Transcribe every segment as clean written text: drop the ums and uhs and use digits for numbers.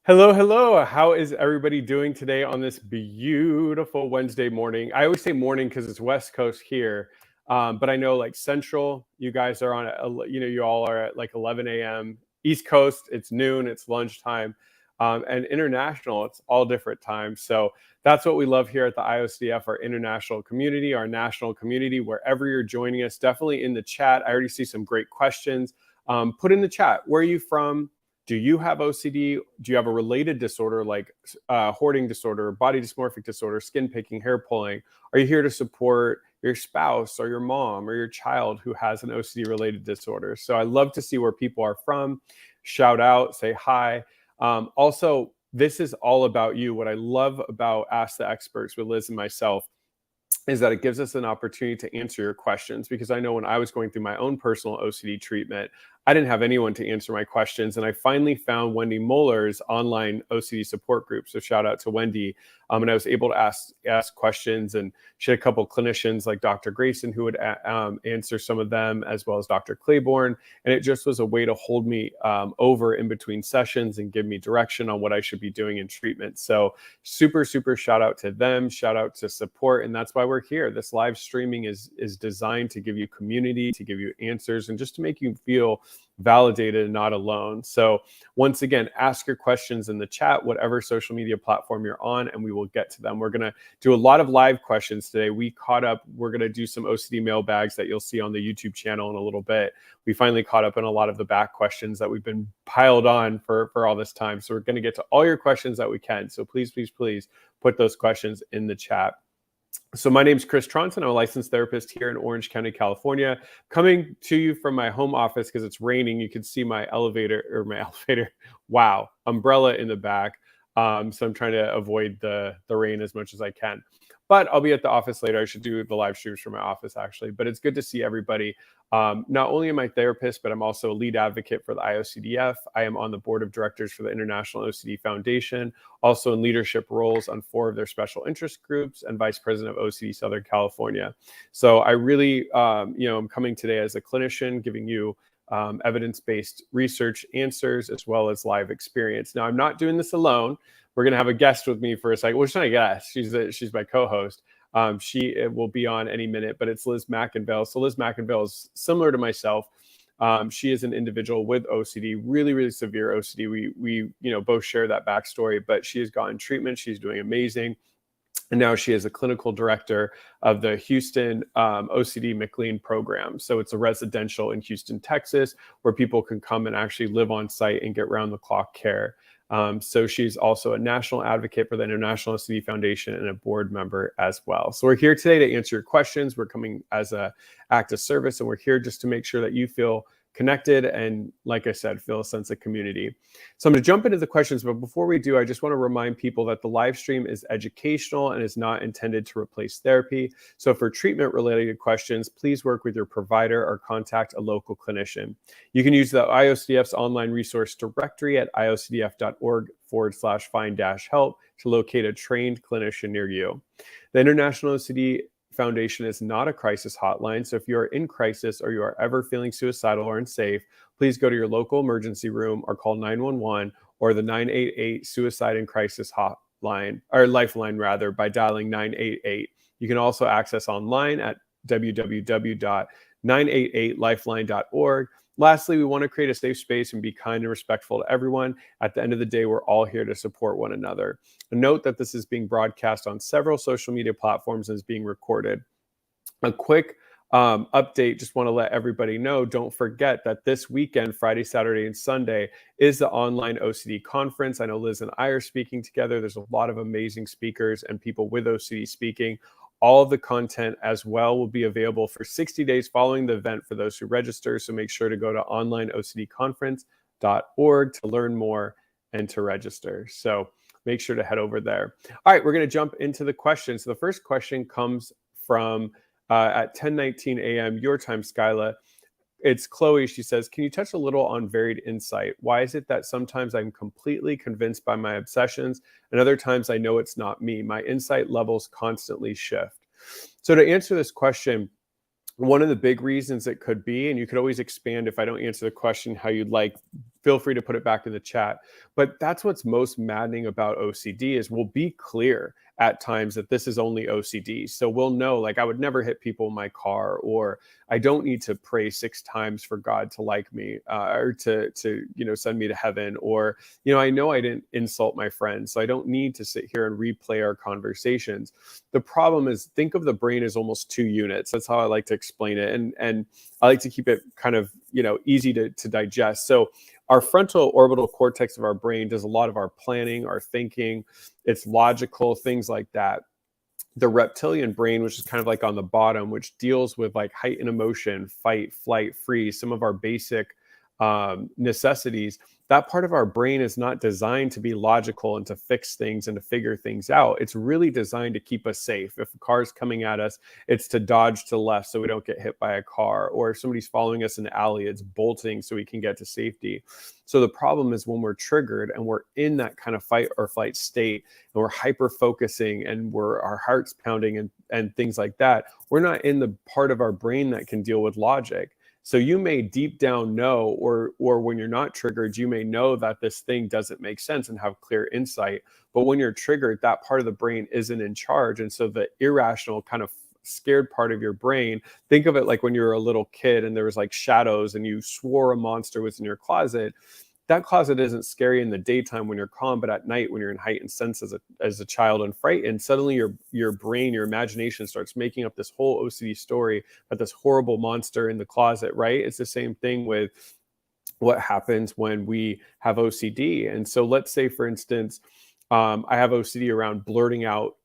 Hello, hello. How is everybody doing today on this beautiful Wednesday morning? I always say morning because it's West Coast here, but I know like Central, you guys are on, you all are at like 11 a.m. East Coast, it's noon, it's lunchtime, and international, it's all different times. So that's what we love here at the IOCDF, our international community, our national community, wherever you're joining us, definitely in the chat. I already see some great questions. Put in the chat, where are you from? Do you have OCD? Do you have a related disorder like hoarding disorder, body dysmorphic disorder, skin picking, hair pulling? Are you here to support your spouse or your mom or your child who has an OCD related disorder? So I love to see where people are from. Shout out, say hi. Also, this is all about you. What I love about Ask the Experts with Liz and myself is that it gives us an opportunity to answer your questions, because I know when I was going through my own personal OCD treatment, I didn't have anyone to answer my questions. And I finally found Wendy Muller's online OCD support group. So shout out to Wendy. And I was able to ask questions, and she had a couple of clinicians like Dr. Grayson who would answer some of them, as well as Dr. Claiborne. And it just was a way to hold me over in between sessions and give me direction on what I should be doing in treatment. So super, super shout out to them. Shout out to support. And that's why we're here. This live streaming is designed to give you community, to give you answers, and just to make you feel validated and not alone. So once again, ask your questions in the chat, whatever social media platform you're on, and we will get to them. We're going to do a lot of live questions today. We caught up. We're going to do some OCD mailbags that you'll see on the YouTube channel in a little bit. We finally caught up on a lot of the back questions that we've been piled on for all this time. So we're going to get to all your questions that we can. So please, please, please put those questions in the chat. So my name is Chris Tronson. I'm a licensed therapist here in Orange County, California, coming to you from my home office because it's raining. You can see my umbrella in the back. So I'm trying to avoid the rain as much as I can. But I'll be at the office later. I should do the live streams from my office, actually. But it's good to see everybody. Not only am I a therapist, but I'm also a lead advocate for the IOCDF. I am on the board of directors for the International OCD Foundation, also in leadership roles on 4 of their special interest groups, and vice president of OCD Southern California. So I really, I'm coming today as a clinician, giving you evidence-based research answers as well as live experience. Now, I'm not doing this alone. We're going to have a guest with me for a second. Well, she's not a guest. She's my co-host. She will be on any minute, but it's Liz McInvale. So Liz McInvale is similar to myself. She is an individual with OCD, really, really severe OCD. We both share that backstory, but she has gotten treatment. She's doing amazing. And now she is a clinical director of the Houston OCD McLean program. So it's a residential in Houston, Texas, where people can come and actually live on site and get round-the-clock care. So she's also a national advocate for the International OCD Foundation and a board member as well. So we're here today to answer your questions. We're coming as an act of service, and we're here just to make sure that you feel connected and, like I said, feel a sense of community. So I'm going to jump into the questions, but before we do, I just want to remind people that the live stream is educational and is not intended to replace therapy. So for treatment-related questions, please work with your provider or contact a local clinician. You can use the IOCDF's online resource directory at iocdf.org/find-help to locate a trained clinician near you. The International OCD Foundation is not a crisis hotline. So if you are in crisis or you are ever feeling suicidal or unsafe, please go to your local emergency room or call 911 or the 988 suicide and crisis hotline, or lifeline rather, by dialing 988. You can also access online at www.988lifeline.org. Lastly, we want to create a safe space and be kind and respectful to everyone. At the end of the day, we're all here to support one another. And note that this is being broadcast on several social media platforms and is being recorded. A quick update, just want to let everybody know, don't forget that this weekend, Friday, Saturday, and Sunday, is the online OCD conference. I know Liz and I are speaking together. There's a lot of amazing speakers and people with OCD speaking. All of the content as well will be available for 60 days following the event for those who register. So make sure to go to onlineocdconference.org to learn more and to register. So make sure to head over there. All right, we're going to jump into the questions. So the first question comes from at 10:19 a.m. your time, Skyla. It's Chloe. She says, can you touch a little on varied insight? Why is it that sometimes I'm completely convinced by my obsessions and other times I know it's not me? My insight levels constantly shift. So to answer this question, one of the big reasons it could be, and you could always expand if I don't answer the question how you'd like, feel free to put it back in the chat. But that's what's most maddening about OCD is we'll be clear at times that this is only OCD. So we'll know, like, I would never hit people in my car, or I don't need to pray 6 times for God to like me, or to send me to heaven, or I know I didn't insult my friends, so I don't need to sit here and replay our conversations. The problem is, think of the brain as almost 2 units. That's how I like to explain it, and I like to keep it kind of easy to digest. So our frontal orbital cortex of our brain does a lot of our planning, our thinking. It's logical, things like that. The reptilian brain, which is kind of like on the bottom, which deals with like heightened emotion, fight, flight, freeze, some of our basic necessities. That part of our brain is not designed to be logical and to fix things and to figure things out. It's really designed to keep us safe. If a car is coming at us, it's to dodge to the left so we don't get hit by a car. Or if somebody's following us in the alley, it's bolting so we can get to safety. So the problem is when we're triggered and we're in that kind of fight or flight state, and we're hyper focusing and our heart's pounding and things like that, we're not in the part of our brain that can deal with logic. So you may deep down know, or when you're not triggered, you may know that this thing doesn't make sense and have clear insight. But when you're triggered, that part of the brain isn't in charge. And so the irrational kind of scared part of your brain, think of it like when you were a little kid and there was like shadows and you swore a monster was in your closet. That closet isn't scary in the daytime when you're calm, but at night when you're in heightened sense as a child and frightened, suddenly your brain, your imagination starts making up this whole OCD story about this horrible monster in the closet, right? It's the same thing with what happens when we have OCD. And so let's say, for instance, I have OCD around blurting out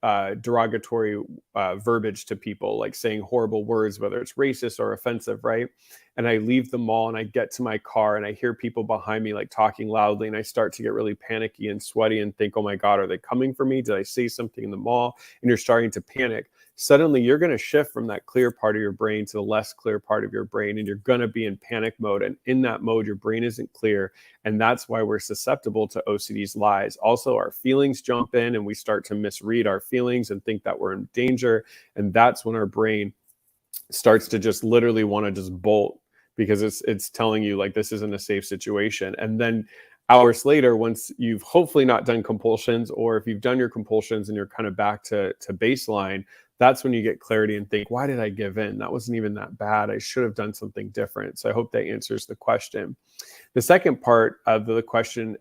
derogatory verbiage to people, like saying horrible words, whether it's racist or offensive, right? And I leave the mall and I get to my car and I hear people behind me like talking loudly, and I start to get really panicky and sweaty and think, oh my God, are they coming for me? Did I say something in the mall? And you're starting to panic. Suddenly you're going to shift from that clear part of your brain to the less clear part of your brain, and you're going to be in panic mode. And in that mode, your brain isn't clear. And that's why we're susceptible to OCD's lies. Also, our feelings jump in and we start to misread our feelings and think that we're in danger. And that's when our brain starts to just literally want to just bolt, because it's telling you like this isn't a safe situation. And then hours later, once you've hopefully not done compulsions, or if you've done your compulsions and you're kind of back to baseline, that's when you get clarity and think, why did I give in? That wasn't even that bad. I should have done something different. So I hope that answers the question. The second part of the question,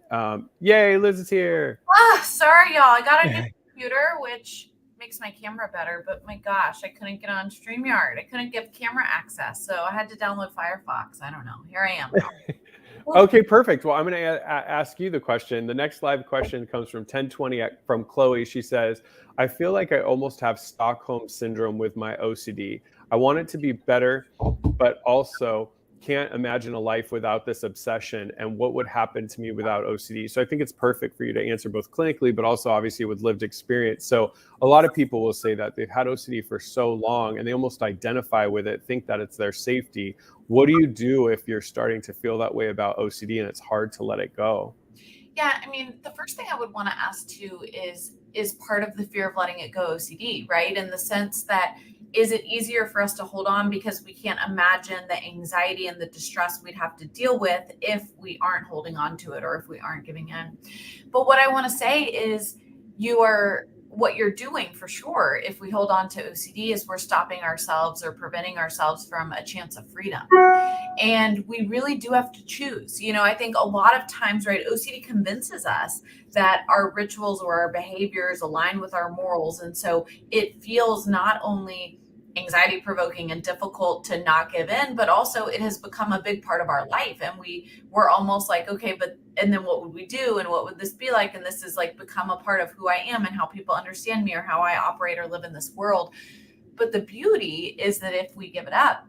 yay, Liz is here. Sorry, y'all. I got a new computer, which makes my camera better, but my gosh, I couldn't get on StreamYard. I couldn't get camera access, so I had to download Firefox. I don't know. Here I am. Okay, perfect. Well, I'm going to ask you the question. The next live question comes from 1020 from Chloe. She says, I feel like I almost have Stockholm syndrome with my OCD. I want it to be better, but also can't imagine a life without this obsession, and what would happen to me without OCD. So I think it's perfect for you to answer both clinically, but also obviously with lived experience. So a lot of people will say that they've had OCD for so long and they almost identify with it, think that it's their safety. What do you do if you're starting to feel that way about OCD and it's hard to let it go? Yeah, I mean, the first thing I would want to ask too is part of the fear of letting it go OCD, right? In the sense that, is it easier for us to hold on because we can't imagine the anxiety and the distress we'd have to deal with if we aren't holding on to it or if we aren't giving in? But what I want to say is what you're doing for sure, if we hold on to OCD, is we're stopping ourselves or preventing ourselves from a chance of freedom. And we really do have to choose. I think a lot of times, right, OCD convinces us that our rituals or our behaviors align with our morals. And so it feels not only anxiety provoking and difficult to not give in, but also it has become a big part of our life. And we're almost like, okay, and then what would we do? And what would this be like? And this is like become a part of who I am and how people understand me or how I operate or live in this world. But the beauty is that if we give it up,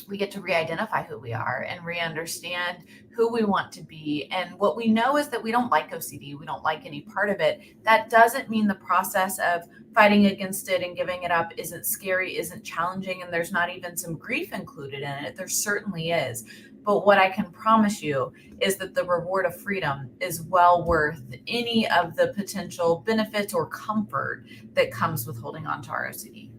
we get to re-identify who we are and re-understand who we want to be. And what we know is that we don't like OCD. We don't like any part of it. That doesn't mean the process of fighting against it and giving it up isn't scary, isn't challenging, and there's not even some grief included in it. There certainly is. But what I can promise you is that the reward of freedom is well worth any of the potential benefits or comfort that comes with holding on to our OCD.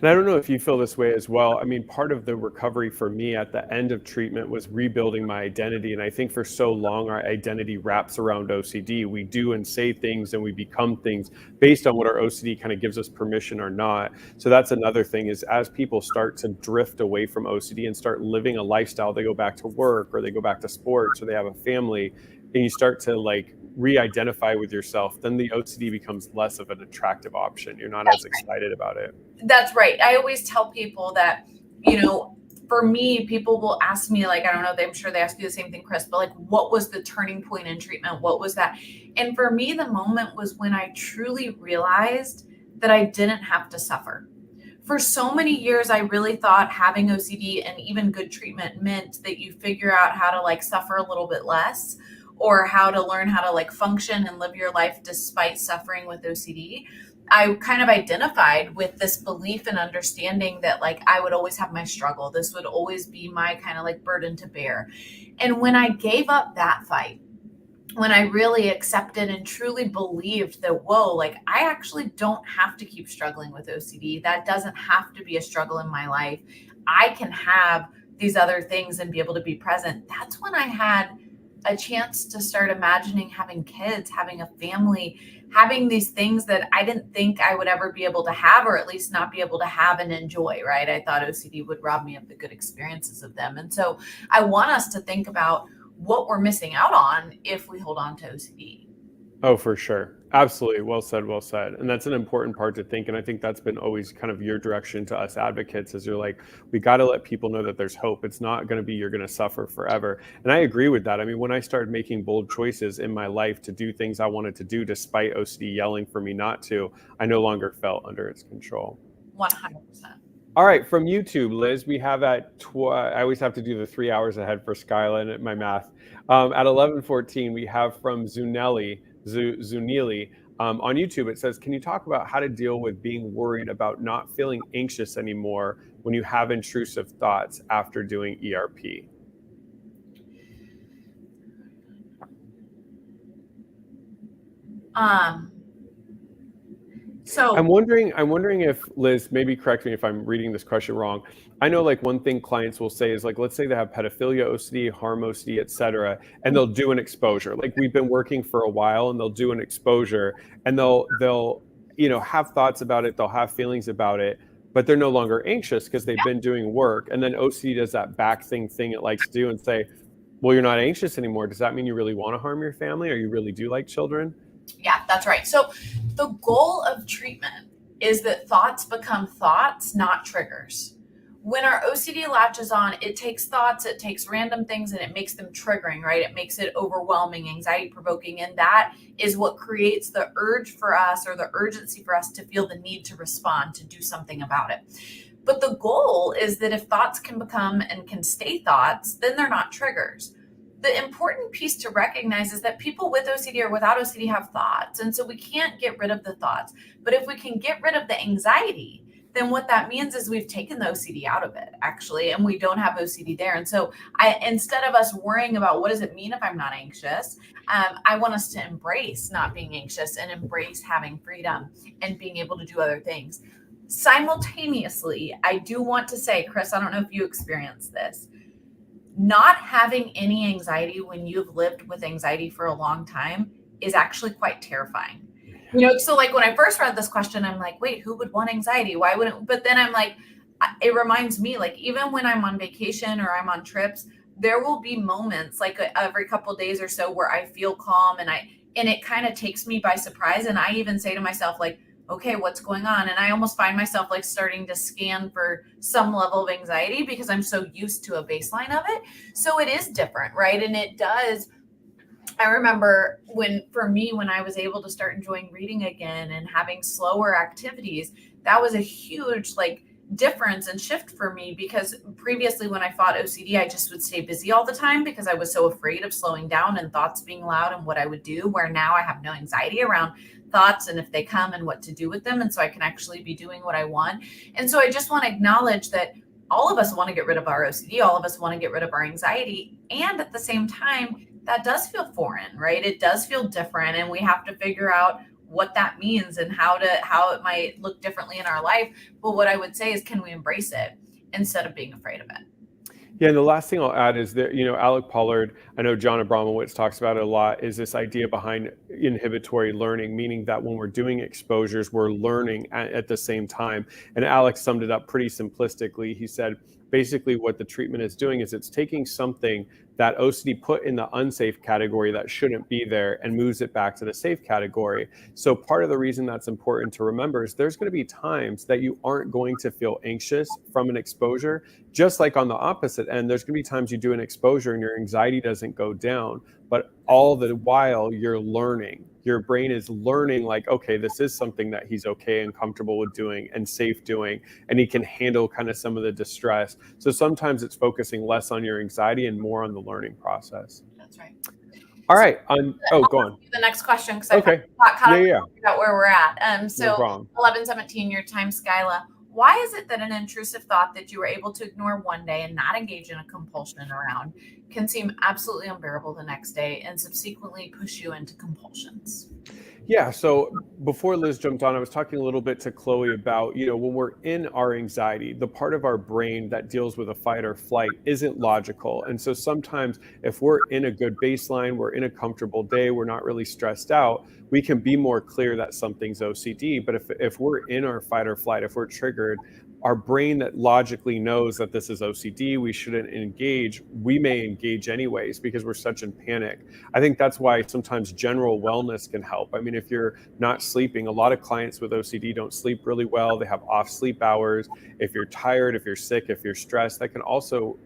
And I don't know if you feel this way as well. I mean, part of the recovery for me at the end of treatment was rebuilding my identity. And I think for so long, our identity wraps around OCD. We do and say things and we become things based on what our OCD kind of gives us permission or not. So that's another thing is as people start to drift away from OCD and start living a lifestyle, they go back to work or they go back to sports or they have a family, and you start to like re-identify with yourself, then the OCD becomes less of an attractive option. You're not as excited about it. That's right. I always tell people that, for me, people will ask me, like, I don't know, I'm sure they ask you the same thing, Chris, but like, what was the turning point in treatment? What was that? And for me, the moment was when I truly realized that I didn't have to suffer. For so many years, I really thought having OCD and even good treatment meant that you figure out how to like suffer a little bit less, or how to learn how to like function and live your life despite suffering with OCD. I kind of identified with this belief and understanding that like I would always have my struggle. This would always be my kind of like burden to bear. And when I gave up that fight, when I really accepted and truly believed that, whoa, like I actually don't have to keep struggling with OCD. That doesn't have to be a struggle in my life. I can have these other things and be able to be present. That's when I had a chance to start imagining having kids, having a family, having these things that I didn't think I would ever be able to have, or at least not be able to have and enjoy, right? I thought OCD would rob me of the good experiences of them. And so I want us to think about what we're missing out on if we hold on to OCD. Oh, for sure. Absolutely. Well said. Well said. And that's an important part to think. And I think that's been always kind of your direction to us advocates is you're like, we got to let people know that there's hope. It's not going to be you're going to suffer forever. And I agree with that. I mean, when I started making bold choices in my life to do things I wanted to do, despite OCD yelling for me not to, I no longer felt under its control. 100%. All right, from YouTube, Liz, we have I always have to do the 3 hours ahead for Skyla and my math. At 11:14, we have from Zunili on YouTube. It says, can you talk about how to deal with being worried about not feeling anxious anymore when you have intrusive thoughts after doing ERP? So I'm wondering if, Liz, maybe correct me if I'm reading this question wrong. I know like one thing clients will say is like, let's say they have pedophilia OCD, harm OCD, et cetera, and they'll do an exposure. Like we've been working for a while and they'll do an exposure and they'll have thoughts about it, they'll have feelings about it, but they're no longer anxious because they've been doing work. And then OCD does that back thing it likes to do and say, well, you're not anxious anymore. Does that mean you really want to harm your family or you really do like children? Yeah, that's right. So the goal of treatment is that thoughts become thoughts, not triggers. When our OCD latches on, it takes thoughts, it takes random things, and it makes them triggering, right? It makes it overwhelming, anxiety provoking. And that is what creates the urge for us, or the urgency for us to feel the need to respond, to do something about it. But the goal is that if thoughts can become and can stay thoughts, then they're not triggers. The important piece to recognize is that people with OCD or without OCD have thoughts. And so we can't get rid of the thoughts. But if we can get rid of the anxiety, then what that means is we've taken the OCD out of it, actually, and we don't have OCD there. And so instead of us worrying about what does it mean if I'm not anxious, I want us to embrace not being anxious and embrace having freedom and being able to do other things. Simultaneously, I do want to say, Chris, I don't know if you experienced this, not having any anxiety when you've lived with anxiety for a long time is actually quite terrifying. So like when I first read this question, I'm like, wait, who would want anxiety? Why wouldn't? But then I'm like, it reminds me, like, even when I'm on vacation or I'm on trips, there will be moments like every couple of days or so where I feel calm and it kind of takes me by surprise. And I even say to myself, like, okay, what's going on? And I almost find myself like starting to scan for some level of anxiety because I'm so used to a baseline of it. So it is different, right? And it does. I remember when I was able to start enjoying reading again and having slower activities, that was a huge like difference and shift for me, because previously when I fought OCD, I just would stay busy all the time because I was so afraid of slowing down and thoughts being loud and what I would do, where now I have no anxiety around thoughts and if they come and what to do with them. And so I can actually be doing what I want. And so I just want to acknowledge that all of us want to get rid of our OCD. All of us want to get rid of our anxiety. And at the same time, that does feel foreign, right? It does feel different. And we have to figure out what that means and how it might look differently in our life. But what I would say is, can we embrace it instead of being afraid of it? Yeah, and the last thing I'll add is that, Alec Pollard, I know John Abramowitz talks about it a lot, is this idea behind inhibitory learning, meaning that when we're doing exposures, we're learning at the same time. And Alex summed it up pretty simplistically. He said, basically what the treatment is doing is it's taking something that OCD put in the unsafe category that shouldn't be there and moves it back to the safe category. So part of the reason that's important to remember is there's going to be times that you aren't going to feel anxious from an exposure. Just like on the opposite end, there's going to be times you do an exposure and your anxiety doesn't go down, but all the while you're learning. Your brain is learning, like, okay, this is something that he's okay and comfortable with doing and safe doing, and he can handle kind of some of the distress. So sometimes it's focusing less on your anxiety and more on the learning process. That's right. All right. Go on. The next question, because Okay. I got caught Yeah. about where we're at. So No problem. 11:17 your time, Skyla. Why is it that an intrusive thought that you were able to ignore one day and not engage in a compulsion around can seem absolutely unbearable the next day and subsequently push you into compulsions? Yeah, so before Liz jumped on, I was talking a little bit to Chloe about, when we're in our anxiety, the part of our brain that deals with a fight or flight isn't logical. And so sometimes if we're in a good baseline, we're in a comfortable day, we're not really stressed out, we can be more clear that something's OCD. But if we're in our fight or flight, if we're triggered, our brain that logically knows that this is OCD, we shouldn't engage, we may engage anyways because we're such in panic. I think that's why sometimes general wellness can help. I mean, if you're not sleeping, a lot of clients with OCD don't sleep really well. They have off sleep hours. If you're tired, if you're sick, if you're stressed, that can also,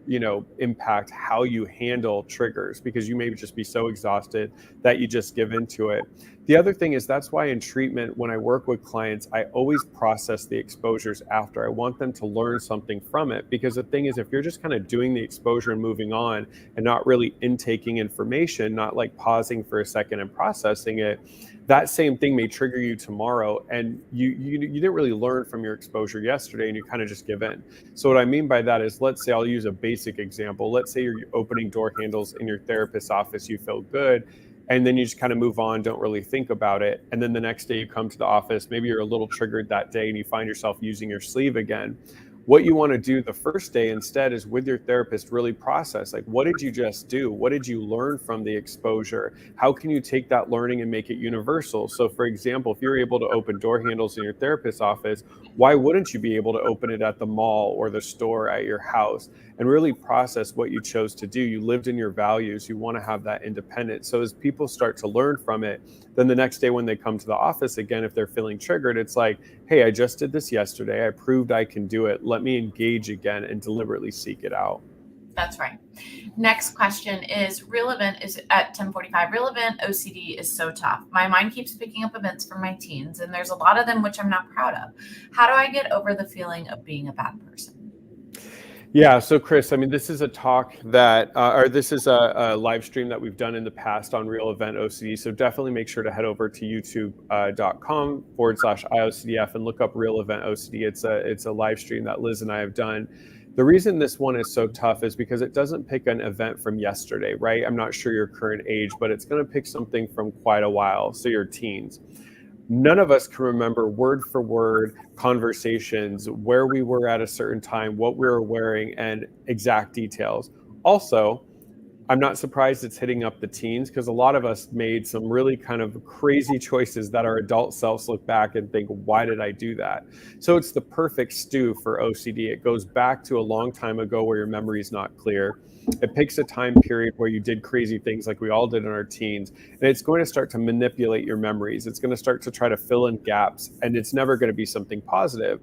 impact how you handle triggers because you may just be so exhausted that you just give into it. The other thing is that's why in treatment, when I work with clients, I always process the exposures after. I want them to learn something from it because the thing is, if you're just kind of doing the exposure and moving on and not really intaking information, not like pausing for a second and processing it, that same thing may trigger you tomorrow and you didn't really learn from your exposure yesterday and you kind of just give in. So what I mean by that is, let's say I'll use a basic example. Let's say you're opening door handles in your therapist's office, you feel good, and then you just kind of move on, don't really think about it. And then the next day you come to the office, maybe you're a little triggered that day and you find yourself using your sleeve again. What you want to do the first day instead is with your therapist, really process, like, what did you just do? What did you learn from the exposure? How can you take that learning and make it universal? So for example, if you're able to open door handles in your therapist's office, why wouldn't you be able to open it at the mall or the store at your house? And really process what you chose to do. You lived in your values. You want to have that independence. So as people start to learn from it, then the next day when they come to the office again, if they're feeling triggered, it's like, hey, I just did this yesterday. I proved I can do it. Let me engage again and deliberately seek it out. That's right. Next question is, real event is at 10:45. Real event OCD is so tough. My mind keeps picking up events from my teens, and there's a lot of them which I'm not proud of. How do I get over the feeling of being a bad person? Yeah, so Chris, I mean, this is a talk that, or this is a live stream that we've done in the past on Real Event OCD. So definitely make sure to head over to youtube.com/IOCDF and look up Real Event OCD. It's a live stream that Liz and I have done. The reason this one is so tough is because it doesn't pick an event from yesterday, right? I'm not sure your current age, but it's going to pick something from quite a while. So your teens. None of us can remember word for word conversations, where we were at a certain time, what we were wearing, and exact details. Also, I'm not surprised it's hitting up the teens because a lot of us made some really kind of crazy choices that our adult selves look back and think, why did I do that? So it's the perfect stew for OCD. It goes back to a long time ago where your memory is not clear. It picks a time period where you did crazy things like we all did in our teens, and it's going to start to manipulate your memories. It's going to start to try to fill in gaps, and it's never going to be something positive.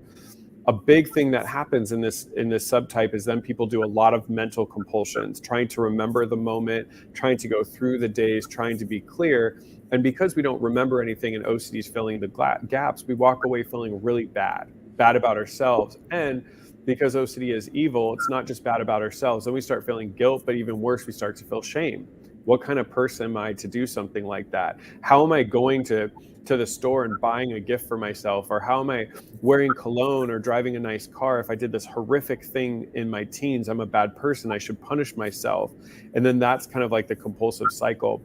A big thing that happens in this subtype is then people do a lot of mental compulsions, trying to remember the moment, trying to go through the days, trying to be clear. And because we don't remember anything and OCD is filling the gaps, we walk away feeling really bad about ourselves. And because OCD is evil, it's not just bad about ourselves. Then we start feeling guilt, but even worse, we start to feel shame. What kind of person am I to do something like that? How am I going to the store and buying a gift for myself? Or how am I wearing cologne or driving a nice car? If I did this horrific thing in my teens, I'm a bad person. I should punish myself. And then that's kind of like the compulsive cycle.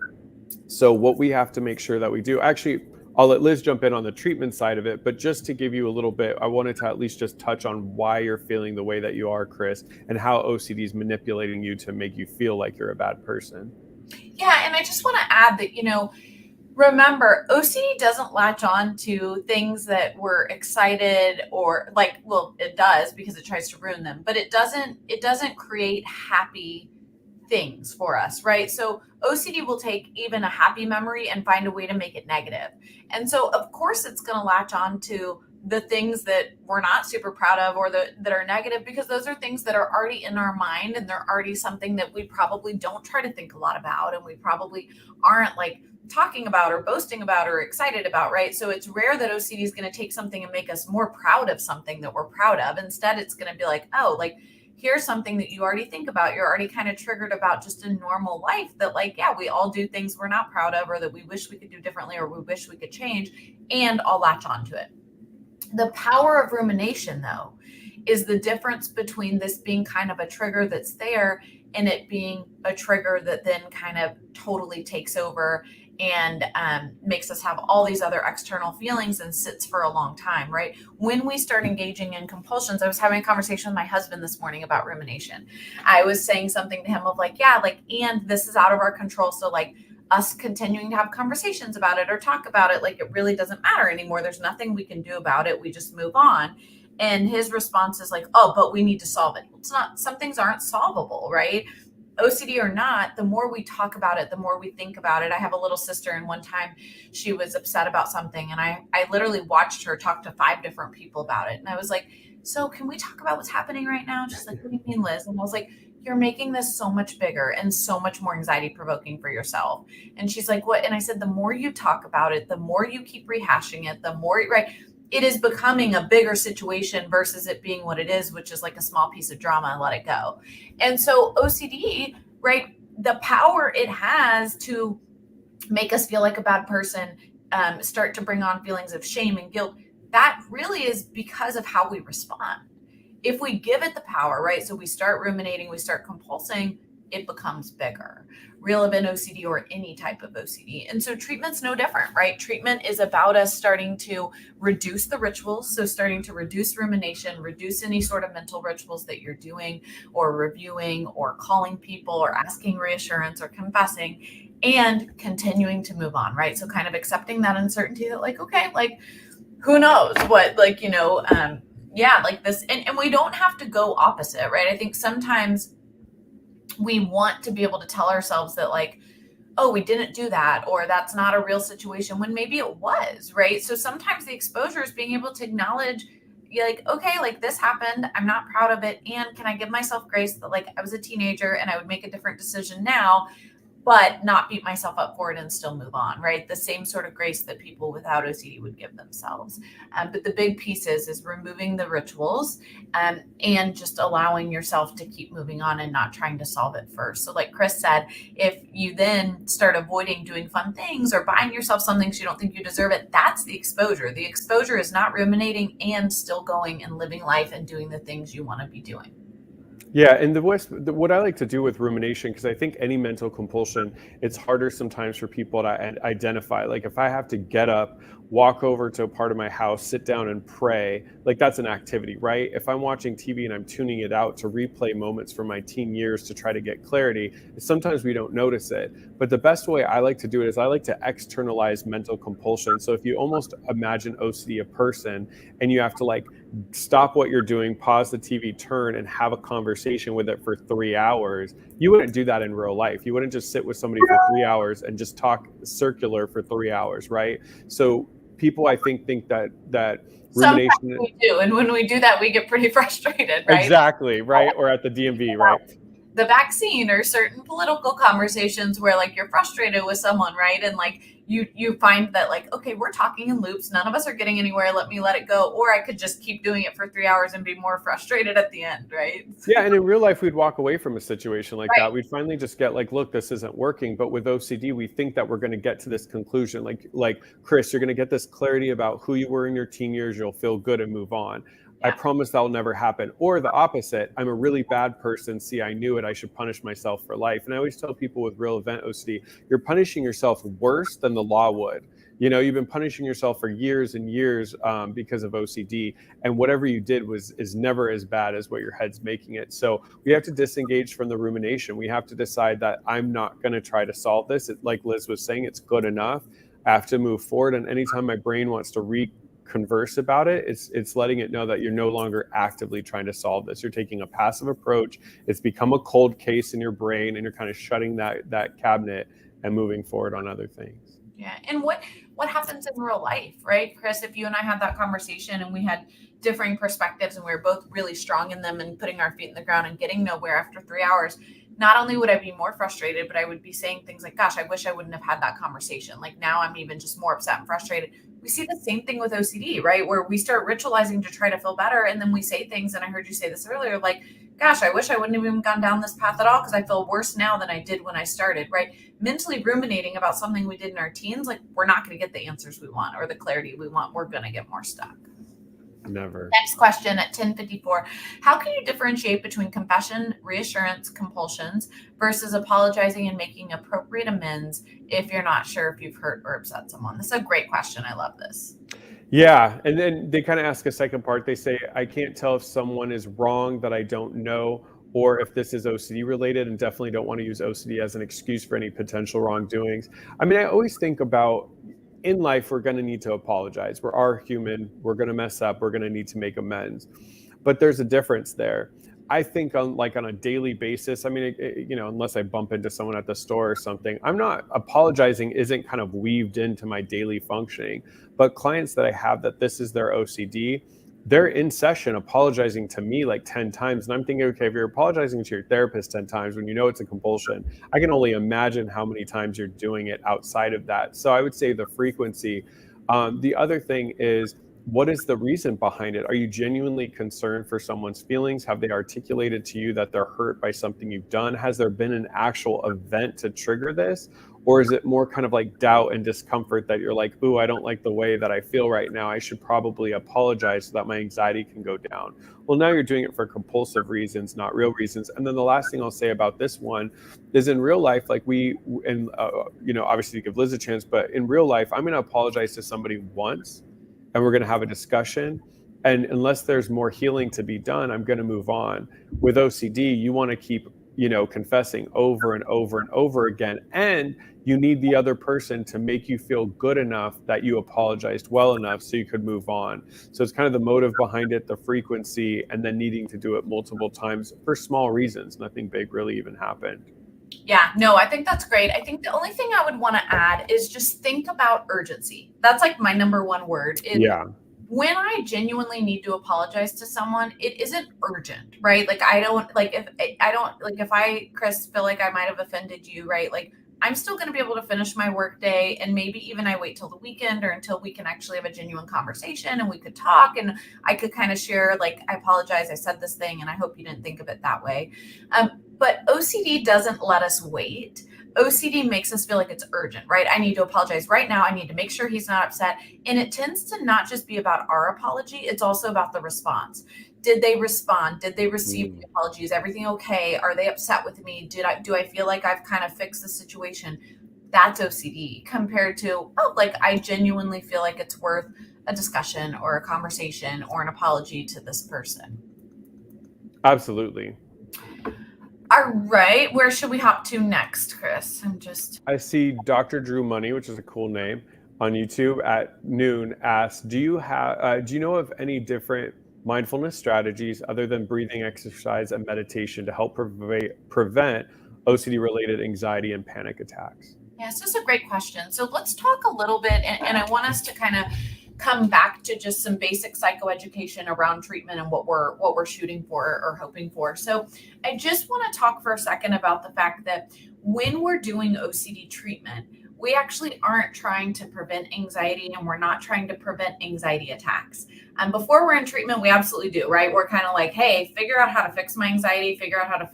So what we have to make sure that we do, actually, I'll let Liz jump in on the treatment side of it, but just to give you a little bit, I wanted to at least just touch on why you're feeling the way that you are, Chris, and how OCD is manipulating you to make you feel like you're a bad person. Yeah, and I just want to add that, remember, OCD doesn't latch on to things that we're excited or like, well, it does because it tries to ruin them, but it doesn't create happy things for us, right? So OCD will take even a happy memory and find a way to make it negative. And so of course it's going to latch on to the things that we're not super proud of or that are negative, because those are things that are already in our mind and they're already something that we probably don't try to think a lot about, and we probably aren't like talking about or boasting about or excited about, right? So it's rare that OCD is going to take something and make us more proud of something that we're proud of. Instead, it's going to be like, oh, like, here's something that you already think about. You're already kind of triggered about just in normal life that, like, yeah, we all do things we're not proud of or that we wish we could do differently or we wish we could change, and I'll latch onto it. The power of rumination, though, is the difference between this being kind of a trigger that's there and it being a trigger that then kind of totally takes over and makes us have all these other external feelings and sits for a long time, right? When we start engaging in compulsions, I was having a conversation with my husband this morning about rumination. I was saying something to him of like, yeah, like, and this is out of our control. So like us continuing to have conversations about it or talk about it, like it really doesn't matter anymore. There's nothing we can do about it. We just move on. And his response is like, oh, but we need to solve it. It's not, some things aren't solvable, right? OCD or not, the more we talk about it, the more we think about it. I have a little sister, and one time she was upset about something, and I literally watched her talk to 5 different people about it. And I was like, so can we talk about what's happening right now? Just like, what do you mean, Liz? And I was like, you're making this so much bigger and so much more anxiety provoking for yourself. And she's like, what? And I said, the more you talk about it, the more you keep rehashing it, the more, right? It is becoming a bigger situation versus it being what it is, which is like a small piece of drama, and let it go. And so OCD, right, the power it has to make us feel like a bad person, start to bring on feelings of shame and guilt, that really is because of how we respond. If we give it the power, right, so we start ruminating, we start compulsing, it becomes bigger. Real event OCD or any type of OCD. And so treatment's no different, right? Treatment is about us starting to reduce the rituals. So starting to reduce rumination, reduce any sort of mental rituals that you're doing or reviewing or calling people or asking reassurance or confessing, and continuing to move on, right? So kind of accepting that uncertainty that like, okay, like who knows what, like, yeah, like this. And we don't have to go opposite, right? I think sometimes we want to be able to tell ourselves that like, oh, we didn't do that, or that's not a real situation, when maybe it was, right? So sometimes the exposure is being able to acknowledge, you're like, okay, like this happened, I'm not proud of it, and can I give myself grace that like I was a teenager and I would make a different decision now, but not beat myself up for it and still move on, right? The same sort of grace that people without OCD would give themselves. But the big piece is removing the rituals, and just allowing yourself to keep moving on and not trying to solve it first. So like Chris said, if you then start avoiding doing fun things or buying yourself something so you don't think you deserve it, that's the exposure. The exposure is not ruminating and still going and living life and doing the things you want to be doing. Yeah, and what I like to do with rumination, because I think any mental compulsion, it's harder sometimes for people to identify. Like if I have to get up, walk over to a part of my house, sit down and pray, like that's an activity, right? If I'm watching TV and I'm tuning it out to replay moments from my teen years to try to get clarity, sometimes we don't notice it. But the best way I like to do it is I like to externalize mental compulsion. So if you almost imagine OCD a person, and you have to like stop what you're doing, pause the TV, turn and have a conversation with it for 3 hours, you wouldn't do that in real life. You wouldn't just sit with somebody for 3 hours and just talk circular for 3 hours, right? So people, I think that rumination. Sometimes we do, and when we do that, we get pretty frustrated, right? Exactly, right? Or at the DMV, right? The vaccine or certain political conversations where like you're frustrated with someone, right? And like you find that like, okay, we're talking in loops, none of us are getting anywhere, let me let it go. Or I could just keep doing it for 3 hours and be more frustrated at the end, right? Yeah, and in real life, we'd walk away from a situation like that. We'd finally just get like, look, this isn't working. But with OCD, we think that we're going to get to this conclusion. Like Chris, you're going to get this clarity about who you were in your teen years. You'll feel good and move on. I promise that'll never happen. Or the opposite, I'm a really bad person. See, I knew it. I should punish myself for life. And I always tell people with real event OCD, you're punishing yourself worse than the law would. You've been punishing yourself for years and years because of OCD, and whatever you did is never as bad as what your head's making it. So we have to disengage from the rumination. We have to decide that I'm not going to try to solve this. Like Liz was saying, it's good enough. I have to move forward. And anytime my brain wants to converse about it, it's letting it know that you're no longer actively trying to solve this. You're taking a passive approach. It's become a cold case in your brain, and you're kind of shutting that cabinet and moving forward on other things. Yeah. And what happens in real life, right, Chris? If you and I had that conversation and we had differing perspectives and we were both really strong in them and putting our feet in the ground and getting nowhere after 3 hours, not only would I be more frustrated, but I would be saying things like, gosh, I wish I wouldn't have had that conversation. Like now I'm even just more upset and frustrated. We see the same thing with OCD, right? Where we start ritualizing to try to feel better. And then we say things, and I heard you say this earlier, like, gosh, I wish I wouldn't have even gone down this path at all because I feel worse now than I did when I started, right? Mentally ruminating about something we did in our teens, like we're not going to get the answers we want or the clarity we want. We're going to get more stuck. Never. Next question at 10:54. How can you differentiate between confession, reassurance, compulsions versus apologizing and making appropriate amends if you're not sure if you've hurt or upset someone? This is a great question. I love this. Yeah. And then they kind of ask a second part. They say, I can't tell if someone is wrong that I don't know, or if this is OCD related, and definitely don't want to use OCD as an excuse for any potential wrongdoings. I mean, I always think about in life, we're going to need to apologize. We are human. We're going to mess up. We're going to need to make amends. But there's a difference there. I think on a daily basis, I mean, unless I bump into someone at the store or something, I'm not apologizing isn't kind of weaved into my daily functioning. But clients that I have that this is their OCD, they're in session apologizing to me like 10 times. And I'm thinking, okay, if you're apologizing to your therapist 10 times when you know it's a compulsion, I can only imagine how many times you're doing it outside of that. So I would say the frequency. The other thing is, what is the reason behind it? Are you genuinely concerned for someone's feelings? Have they articulated to you that they're hurt by something you've done? Has there been an actual event to trigger this? Or is it more kind of like doubt and discomfort that you're like, ooh, I don't like the way that I feel right now. I should probably apologize so that my anxiety can go down. Well, now you're doing it for compulsive reasons, not real reasons. And then the last thing I'll say about this one is in real life, like obviously give Liz a chance, but in real life, I'm going to apologize to somebody once and we're going to have a discussion. And unless there's more healing to be done, I'm going to move on. With OCD, you want to keep confessing over and over and over again. And you need the other person to make you feel good enough that you apologized well enough so you could move on. So it's kind of the motive behind it, the frequency, and then needing to do it multiple times for small reasons. Nothing big really even happened. Yeah, no, I think that's great. I think the only thing I would want to add is just think about urgency. That's like my number one word. Yeah. When I genuinely need to apologize to someone, it isn't urgent, right? Like if I, Chris, feel like I might have offended you, right? Like I'm still going to be able to finish my work day, and maybe even I wait till the weekend or until we can actually have a genuine conversation and we could talk and I could kind of share, like, I apologize, I said this thing and I hope you didn't think of it that way. But OCD doesn't let us wait. OCD makes us feel like it's urgent, right? I need to apologize right now. I need to make sure he's not upset. And it tends to not just be about our apology. It's also about the response. Did they respond? Did they receive the apology? Is everything okay? Are they upset with me? Do I feel like I've kind of fixed the situation? That's OCD compared to, I genuinely feel like it's worth a discussion or a conversation or an apology to this person. Absolutely. All right. Where should we hop to next, Chris? I see Dr. Drew Money, which is a cool name, on YouTube at noon asks, do you know of any different mindfulness strategies other than breathing exercise and meditation to help prevent OCD-related anxiety and panic attacks? Yeah, this is a great question. So let's talk a little bit, and I want us to kind of come back to just some basic psychoeducation around treatment and what we're shooting for or hoping for. So I just want to talk for a second about the fact that when we're doing OCD treatment, we actually aren't trying to prevent anxiety, and we're not trying to prevent anxiety attacks. And before we're in treatment, we absolutely do, right? We're kind of like, hey, figure out how to fix my anxiety, figure out how to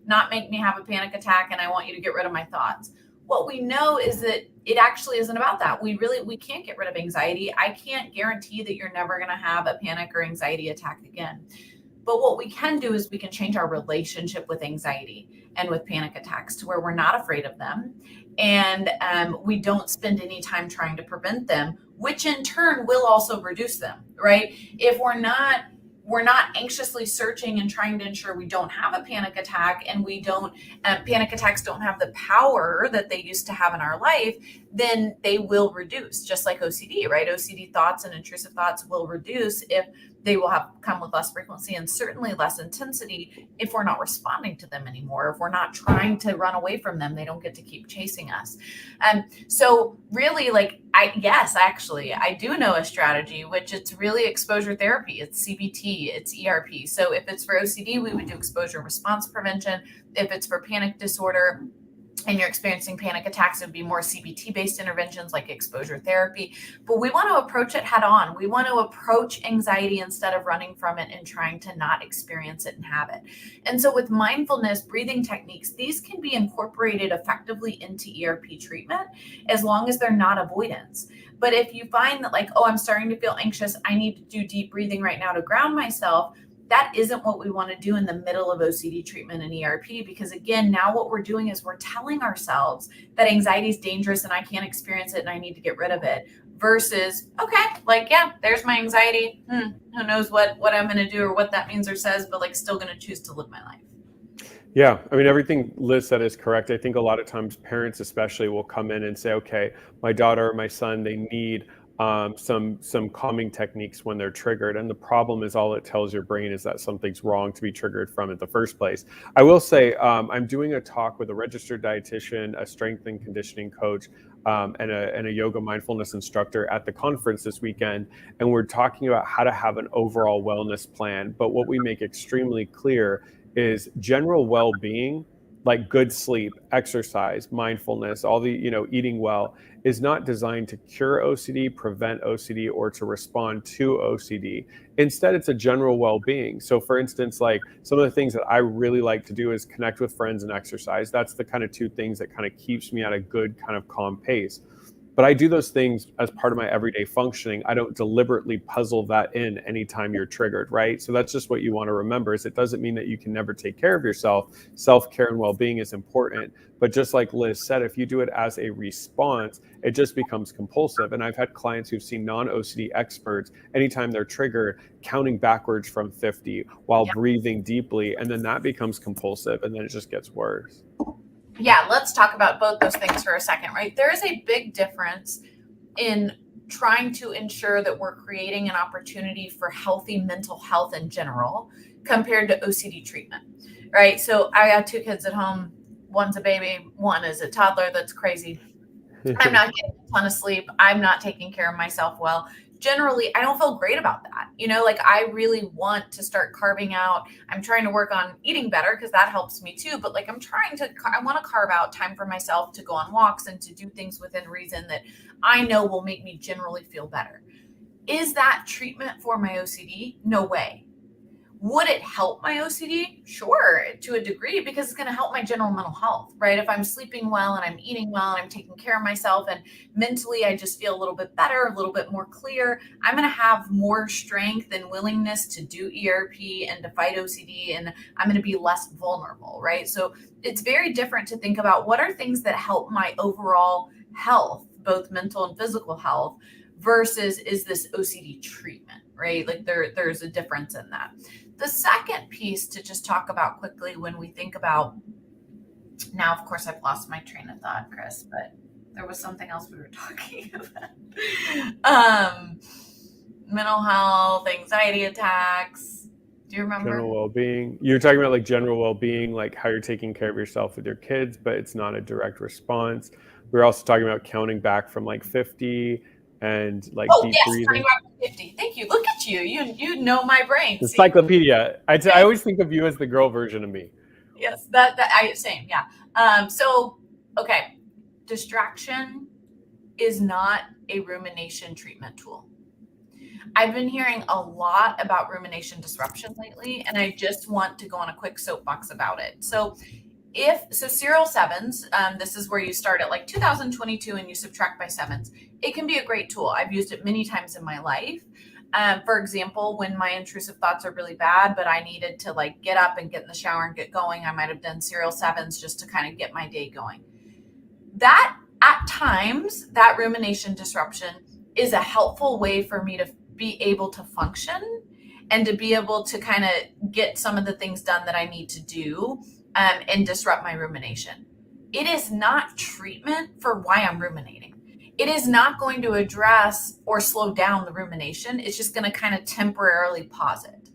not make me have a panic attack, and I want you to get rid of my thoughts. What we know is that it actually isn't about that. We can't get rid of anxiety. I can't guarantee that you're never going to have a panic or anxiety attack again. But what we can do is we can change our relationship with anxiety and with panic attacks to where we're not afraid of them. And we don't spend any time trying to prevent them, which in turn will also reduce them, right? If we're not anxiously searching and trying to ensure we don't have a panic attack, and we don't panic attacks don't have the power that they used to have in our life, then they will reduce, just like OCD, right? OCD thoughts and intrusive thoughts will reduce if they will have come with less frequency and certainly less intensity if we're not responding to them anymore. If we're not trying to run away from them, they don't get to keep chasing us. So really, like, I do know a strategy, which it's really exposure therapy. It's CBT, it's ERP. So if it's for OCD, we would do exposure response prevention. If it's for panic disorder and you're experiencing panic attacks, it would be more CBT based interventions like exposure therapy. But we want to approach it head on. We want to approach anxiety instead of running from it and trying to not experience it and have it. And so with mindfulness, breathing techniques, these can be incorporated effectively into ERP treatment as long as they're not avoidance. But if you find that, like, oh, I'm starting to feel anxious, I need to do deep breathing right now to ground myself, that isn't what we want to do in the middle of OCD treatment and ERP, because again, now what we're doing is we're telling ourselves that anxiety is dangerous and I can't experience it and I need to get rid of it, versus, okay, like, yeah, there's my anxiety. Who knows what I'm going to do or what that means or says, but like still going to choose to live my life. Yeah, I mean, everything Liz said is correct. I think a lot of times parents especially will come in and say, okay, my daughter or my son, they need some calming techniques when they're triggered. And the problem is all it tells your brain is that something's wrong to be triggered from in the first place. I will say I'm doing a talk with a registered dietitian, a strength and conditioning coach, and a yoga mindfulness instructor at the conference this weekend. And we're talking about how to have an overall wellness plan. But what we make extremely clear is general well-being, like good sleep, exercise, mindfulness, all the, eating well, is not designed to cure OCD, prevent OCD, or to respond to OCD. Instead, it's a general well-being. So for instance, like some of the things that I really like to do is connect with friends and exercise. That's the kind of two things that kind of keeps me at a good kind of calm pace. But I do those things as part of my everyday functioning. I don't deliberately puzzle that in anytime you're triggered, right? So that's just what you want to remember, is it doesn't mean that you can never take care of yourself. Self-care and well-being is important. But just like Liz said, if you do it as a response, it just becomes compulsive. And I've had clients who've seen non-OCD experts, anytime they're triggered, counting backwards from 50 while breathing deeply. And then that becomes compulsive, and then it just gets worse. Yeah, let's talk about both those things for a second, right? There is a big difference in trying to ensure that we're creating an opportunity for healthy mental health in general compared to OCD treatment, right? So I got 2 kids at home. One's a baby, one is a toddler that's crazy. I'm not getting a ton of sleep. I'm not taking care of myself well. Generally, I don't feel great about that. Like I really want to start carving out. I'm trying to work on eating better because that helps me too. But like I want to carve out time for myself to go on walks and to do things within reason that I know will make me generally feel better. Is that treatment for my OCD? No way. Would it help my OCD? Sure, to a degree, because it's going to help my general mental health, right? If I'm sleeping well and I'm eating well and I'm taking care of myself and mentally I just feel a little bit better, a little bit more clear, I'm going to have more strength and willingness to do ERP and to fight OCD, and I'm going to be less vulnerable, right? So it's very different to think about what are things that help my overall health, both mental and physical health, versus is this OCD treatment, right? Like there's a difference in that. The second piece to just talk about quickly when we think about, now, of course, I've lost my train of thought, Chris, but there was something else we were talking about. Mental health, anxiety attacks. Do you remember? General well-being. You're talking about like general well-being, like how you're taking care of yourself with your kids, but it's not a direct response. We're also talking about counting back from like 50 and like deep breathing. 50. Thank you. Look at you. You know my brain. Encyclopedia. I always think of you as the girl version of me. Yes, same. Yeah. Okay. Distraction is not a rumination treatment tool. I've been hearing a lot about rumination disruption lately, and I just want to go on a quick soapbox about it. So serial sevens, this is where you start at like 2022 and you subtract by sevens. It can be a great tool. I've used it many times in my life. For example, when my intrusive thoughts are really bad, but I needed to like get up and get in the shower and get going, I might have done serial sevens just to kind of get my day going. That at times, that rumination disruption is a helpful way for me to be able to function and to be able to kind of get some of the things done that I need to do and disrupt my rumination. It is not treatment for why I'm ruminating. It is not going to address or slow down the rumination. It's just going to kind of temporarily pause it,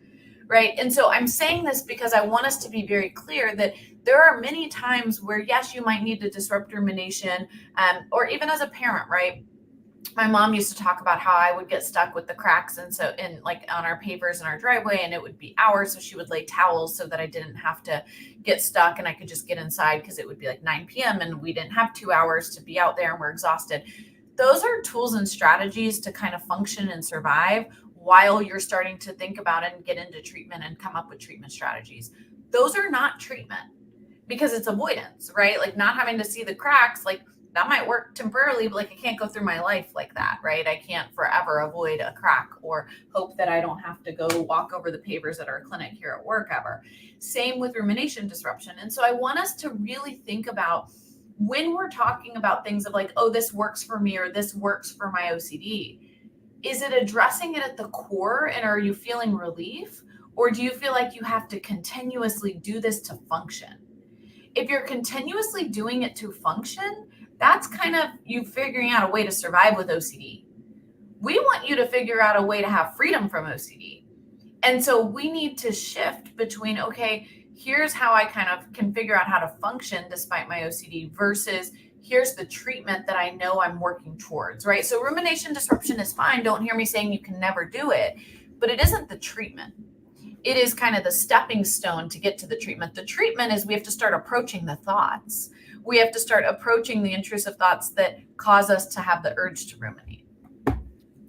right? And so I'm saying this because I want us to be very clear that there are many times where, yes, you might need to disrupt rumination, or even as a parent, right? My mom used to talk about how I would get stuck with the cracks and so in like on our pavers in our driveway, and it would be hours. So she would lay towels so that I didn't have to get stuck and I could just get inside, because it would be like 9 p.m. and we didn't have 2 hours to be out there and we're exhausted. Those are tools and strategies to kind of function and survive while you're starting to think about it and get into treatment and come up with treatment strategies. Those are not treatment because it's avoidance, right? Like not having to see the cracks, like that might work temporarily, but like I can't go through my life like that, right? I can't forever avoid a crack or hope that I don't have to go walk over the pavers at our clinic here at work ever. Same with rumination disruption. And so I want us to really think about when we're talking about things of like, oh, this works for me or this works for my OCD. Is it addressing it at the core and are you feeling relief? Or do you feel like you have to continuously do this to function? If you're continuously doing it to function, that's kind of you figuring out a way to survive with OCD. We want you to figure out a way to have freedom from OCD. And so we need to shift between, okay, here's how I kind of can figure out how to function despite my OCD versus here's the treatment that I know I'm working towards, right? So rumination disruption is fine. Don't hear me saying you can never do it, but it isn't the treatment. It is kind of the stepping stone to get to the treatment. The treatment is we have to start approaching the thoughts. We have to start approaching the intrusive thoughts that cause us to have the urge to ruminate.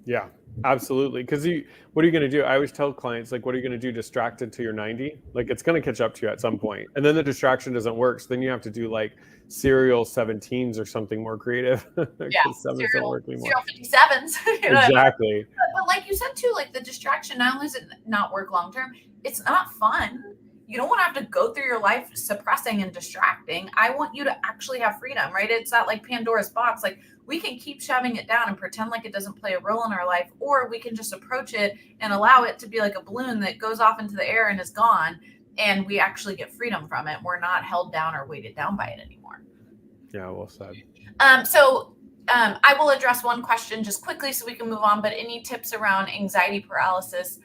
Yeah, absolutely. Because what are you going to do? I always tell clients, like, what are you going to do? Distracted till you're 90? Like, it's going to catch up to you at some point. And then the distraction doesn't work. So then you have to do like serial 17s or something more creative. Yeah, serial 57s. Exactly. But like you said too, like the distraction, not only does it not work long term, it's not fun. You don't want to have to go through your life suppressing and distracting. I want you to actually have freedom, right? It's not like Pandora's box. Like we can keep shoving it down and pretend like it doesn't play a role in our life, or we can just approach it and allow it to be like a balloon that goes off into the air and is gone. And we actually get freedom from it. We're not held down or weighted down by it anymore. Yeah, well said. I will address one question just quickly so we can move on, but any tips around anxiety paralysis?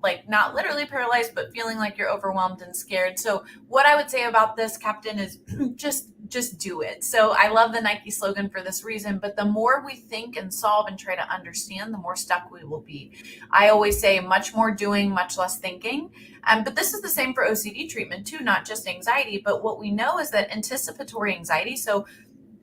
Like not literally paralyzed, but feeling like you're overwhelmed and scared. So what I would say about this, Captain, is just do it. So I love the Nike slogan for this reason, but the more we think and solve and try to understand, the more stuck we will be. I always say much more doing, much less thinking. But this is the same for OCD treatment too, not just anxiety. But what we know is that anticipatory anxiety, so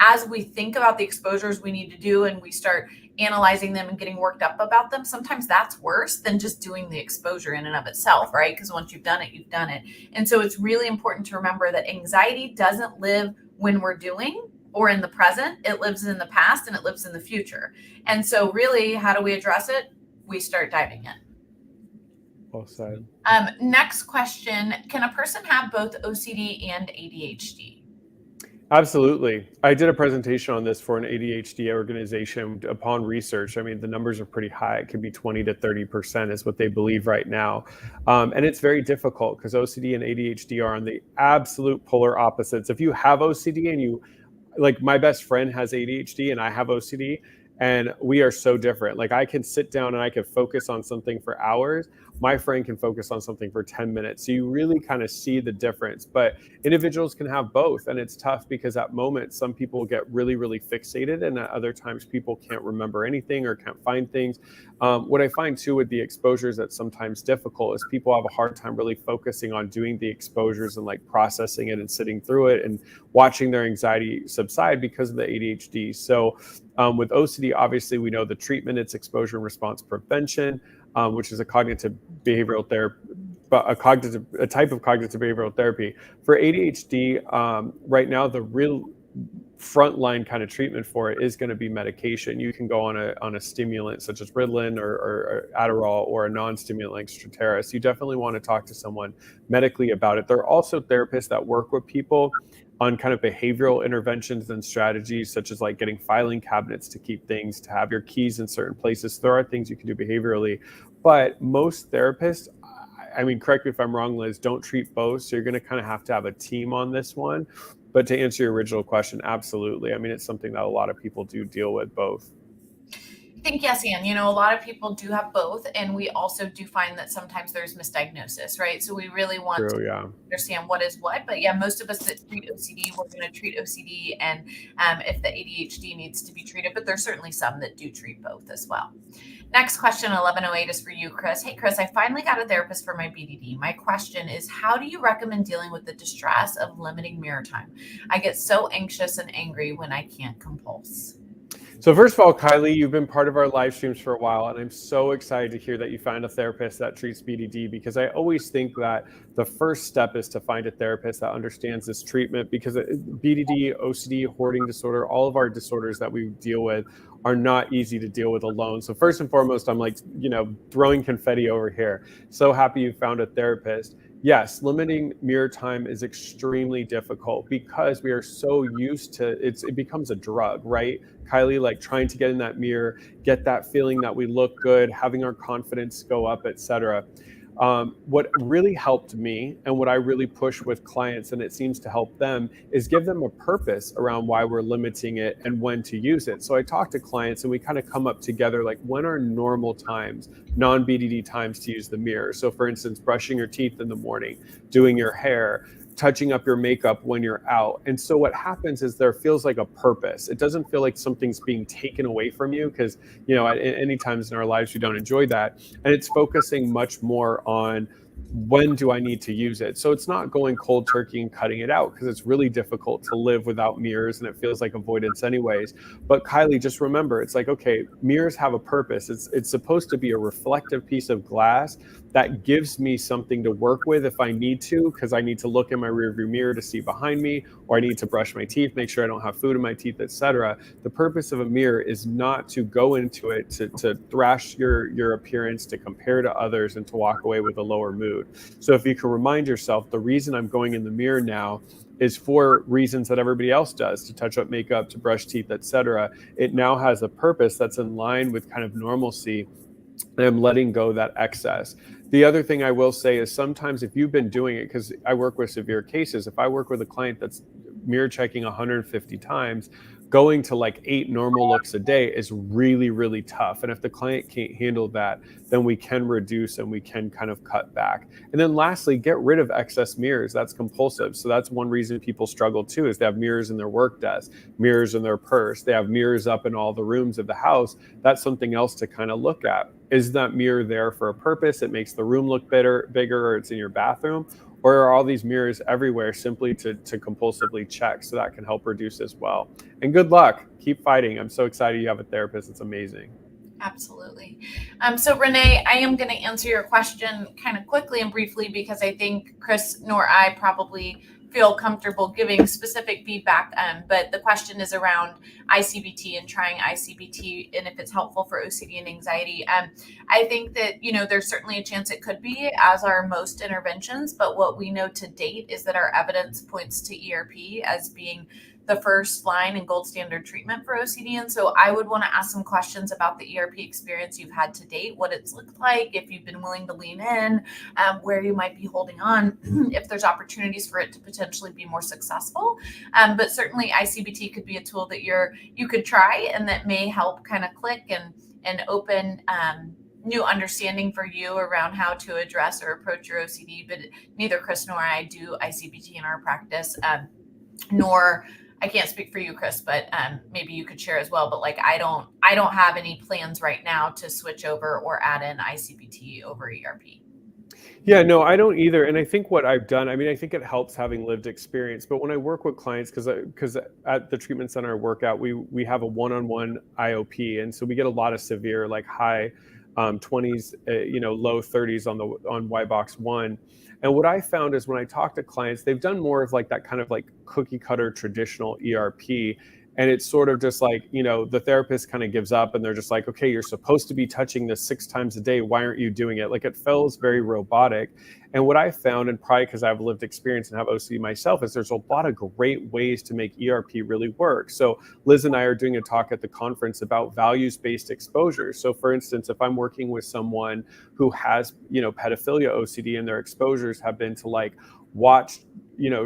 as we think about the exposures we need to do and we start analyzing them and getting worked up about them, sometimes that's worse than just doing the exposure in and of itself, right? Because once you've done it, you've done it. And so it's really important to remember that anxiety doesn't live when we're doing or in the present. It lives in the past and it lives in the future. And so really, how do we address it? We start diving in. Well said. Next question, can a person have both OCD and ADHD? Absolutely. I did a presentation on this for an ADHD organization. Upon research, I mean, the numbers are pretty high. It could be 20 to 30% is what they believe right now. And it's very difficult because OCD and ADHD are on the absolute polar opposites. If you have OCD and you, like my best friend has ADHD and I have OCD, and we are so different. Like I can sit down and I can focus on something for hours. My friend can focus on something for 10 minutes. So you really kind of see the difference, but individuals can have both. And it's tough because at moments, some people get really, really fixated. And at other times people can't remember anything or can't find things. What I find too with the exposures that's sometimes difficult is people have a hard time really focusing on doing the exposures and like processing it and sitting through it and watching their anxiety subside because of the ADHD. So with OCD, obviously we know the treatment, it's exposure and response prevention, which is a cognitive behavioral therapy, a type of cognitive behavioral therapy. For ADHD, right now, the real frontline kind of treatment for it is going to be medication. You can go on a stimulant such as Ritalin or Adderall or a non-stimulant like Strattera. So you definitely want to talk to someone medically about it. There are also therapists that work with people on kind of behavioral interventions and strategies, such as like getting filing cabinets to keep things, to have your keys in certain places. There are things you can do behaviorally, but most therapists, I mean, correct me if I'm wrong, Liz, don't treat both. So you're going to kind of have to have a team on this one. But to answer your original question, absolutely. I mean, it's something that a lot of people do deal with both. I think yes, Anne. A lot of people do have both, and we also do find that sometimes there's misdiagnosis, right? So we really want True, to yeah. understand what is what. But yeah, most of us that treat OCD, we're going to treat OCD, and if the ADHD needs to be treated, but there's certainly some that do treat both as well. Next question, 1108, is for you, Chris. Hey, Chris, I finally got a therapist for my BDD. My question is, how do you recommend dealing with the distress of limiting mirror time? I get so anxious and angry when I can't compulse. So first of all, Kylie, you've been part of our live streams for a while, and I'm so excited to hear that you found a therapist that treats BDD, because I always think that the first step is to find a therapist that understands this treatment, because BDD, OCD, hoarding disorder, all of our disorders that we deal with are not easy to deal with alone. So first and foremost, I'm like, throwing confetti over here. So happy you found a therapist. Yes, limiting mirror time is extremely difficult because we are so used to it becomes a drug, right? Kylie, like trying to get in that mirror, get that feeling that we look good, having our confidence go up, etc. What really helped me and what I really push with clients, and it seems to help them, is give them a purpose around why we're limiting it and when to use it. So I talk to clients and we kind of come up together, like, when are normal times, non-BDD times, to use the mirror? So for instance, brushing your teeth in the morning, doing your hair, touching up your makeup when you're out. And so what happens is there feels like a purpose. It doesn't feel like something's being taken away from you, because, at any times in our lives, we don't enjoy that. And it's focusing much more on, when do I need to use it? So it's not going cold turkey and cutting it out, because it's really difficult to live without mirrors and it feels like avoidance anyways. But Kylie, just remember, it's like, okay, mirrors have a purpose. It's supposed to be a reflective piece of glass that gives me something to work with if I need to, because I need to look in my rearview mirror to see behind me, or I need to brush my teeth, make sure I don't have food in my teeth, etc. The purpose of a mirror is not to go into it to thrash your appearance, to compare to others, and to walk away with a lower mood. So if you can remind yourself, the reason I'm going in the mirror now is for reasons that everybody else does, to touch up makeup, to brush teeth, etc. It now has a purpose that's in line with kind of normalcy, and I'm letting go that excess. The other thing I will say is, sometimes if you've been doing it, because I work with severe cases, if I work with a client that's mirror checking 150 times, going to like 8 normal looks a day is really, really tough. And if the client can't handle that, then we can reduce and we can kind of cut back. And then lastly, get rid of excess mirrors. That's compulsive. So that's one reason people struggle too, is they have mirrors in their work desk, mirrors in their purse. They have mirrors up in all the rooms of the house. That's something else to kind of look at. Is that mirror there for a purpose? It makes the room look bigger, or it's in your bathroom? Or are all these mirrors everywhere simply to compulsively check? So that can help reduce as well. And good luck. Keep fighting. I'm so excited you have a therapist. It's amazing. Absolutely. So Renee, I am going to answer your question kind of quickly and briefly, because I think Chris nor I probably feel comfortable giving specific feedback. But the question is around ICBT and trying ICBT, and if it's helpful for OCD and anxiety. I think that, there's certainly a chance it could be, as are most interventions. But what we know to date is that our evidence points to ERP as being the first line and gold standard treatment for OCD. And so I would want to ask some questions about the ERP experience you've had to date, what it's looked like, if you've been willing to lean in, where you might be holding on, if there's opportunities for it to potentially be more successful. But certainly ICBT could be a tool that you could try, and that may help kind of click and open new understanding for you around how to address or approach your OCD. But neither Chris nor I do ICBT in our practice, nor I can't speak for you, Chris, but maybe you could share as well. But like, I don't have any plans right now to switch over or add in ICBT over ERP. Yeah, no, I don't either. And I think what I've done, I think it helps having lived experience. But when I work with clients, because at the treatment center I work at, we have a one-on-one IOP, and so we get a lot of severe, like high 20s, low 30s on YBox 1. And what I found is when I talk to clients, they've done more of like that kind of like cookie cutter traditional ERP. And it's sort of just like, the therapist kind of gives up and they're just like, okay, you're supposed to be touching this 6 times a day. Why aren't you doing it? Like it feels very robotic. And what I found, and probably because I have lived experience and have OCD myself, is there's a lot of great ways to make ERP really work. So Liz and I are doing a talk at the conference about values-based exposure. So for instance, if I'm working with someone who has, pedophilia OCD and their exposures have been to like watch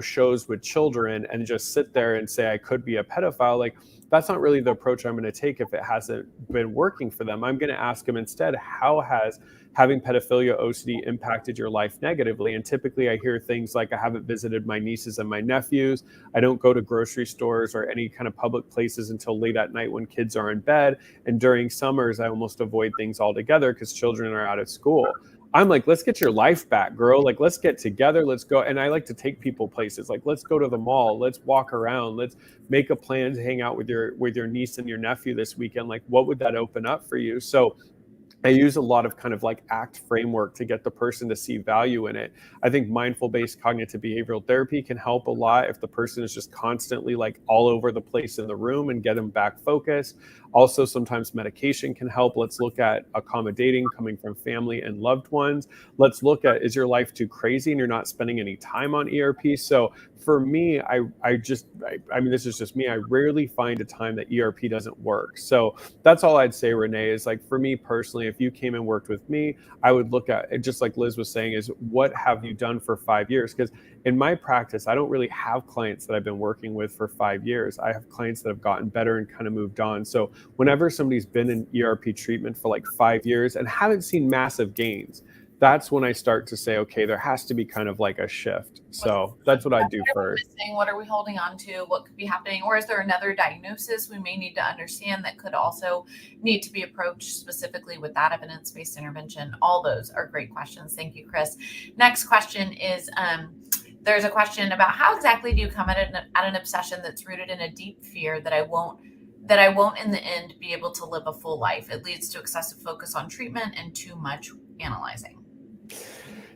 shows with children and just sit there and say I could be a pedophile, like that's not really the approach I'm going to take if it hasn't been working for them. I'm going to ask them instead, how has having pedophilia OCD impacted your life negatively? And typically I hear things like, I haven't visited my nieces and my nephews, I don't go to grocery stores or any kind of public places until late at night when kids are in bed, and during summers I almost avoid things altogether because children are out of school. I'm like, let's get your life back, girl. Like, let's get together. Let's go. And I like to take people places. Like, let's go to the mall. Let's walk around. Let's make a plan to hang out with your niece and your nephew this weekend. Like, what would that open up for you? So I use a lot of kind of like ACT framework to get the person to see value in it. I think mindful-based cognitive behavioral therapy can help a lot if the person is just constantly like all over the place in the room, and get them back focused. Also, sometimes medication can help. Let's look at accommodating coming from family and loved ones. Let's look at, is your life too crazy and you're not spending any time on ERP? So for me, I mean, this is just me. I rarely find a time that ERP doesn't work. So that's all I'd say, Renee, is like, for me personally, if you came and worked with me, I would look at it, just like Liz was saying, is what have you done for 5 years? Because in my practice, I don't really have clients that I've been working with for 5 years. I have clients that have gotten better and kind of moved on. So whenever somebody's been in ERP treatment for like 5 years and haven't seen massive gains, that's when I start to say, okay, there has to be kind of like a shift. So that's what I do first. What are we holding on to? What could be happening? Or is there another diagnosis we may need to understand that could also need to be approached specifically with that evidence-based intervention? All those are great questions. Thank you, Chris. Next question is, there's a question about how exactly do you come at an obsession that's rooted in a deep fear that I won't in the end be able to live a full life. It leads to excessive focus on treatment and too much analyzing.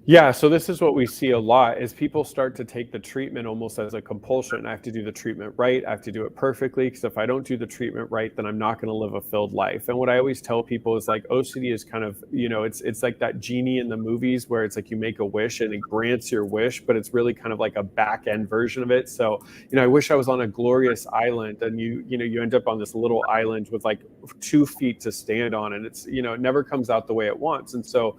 Yeah, so this is what we see a lot, is people start to take the treatment almost as a compulsion. I have to do the treatment right. I have to do it perfectly, because if I don't do the treatment right, then I'm not going to live a filled life. And what I always tell people is like, OCD is kind of, it's like that genie in the movies where it's like you make a wish and it grants your wish, but it's really kind of like a back end version of it. So, I wish I was on a glorious island, and you end up on this little island with like 2 feet to stand on, and it's, it never comes out the way it wants. And so,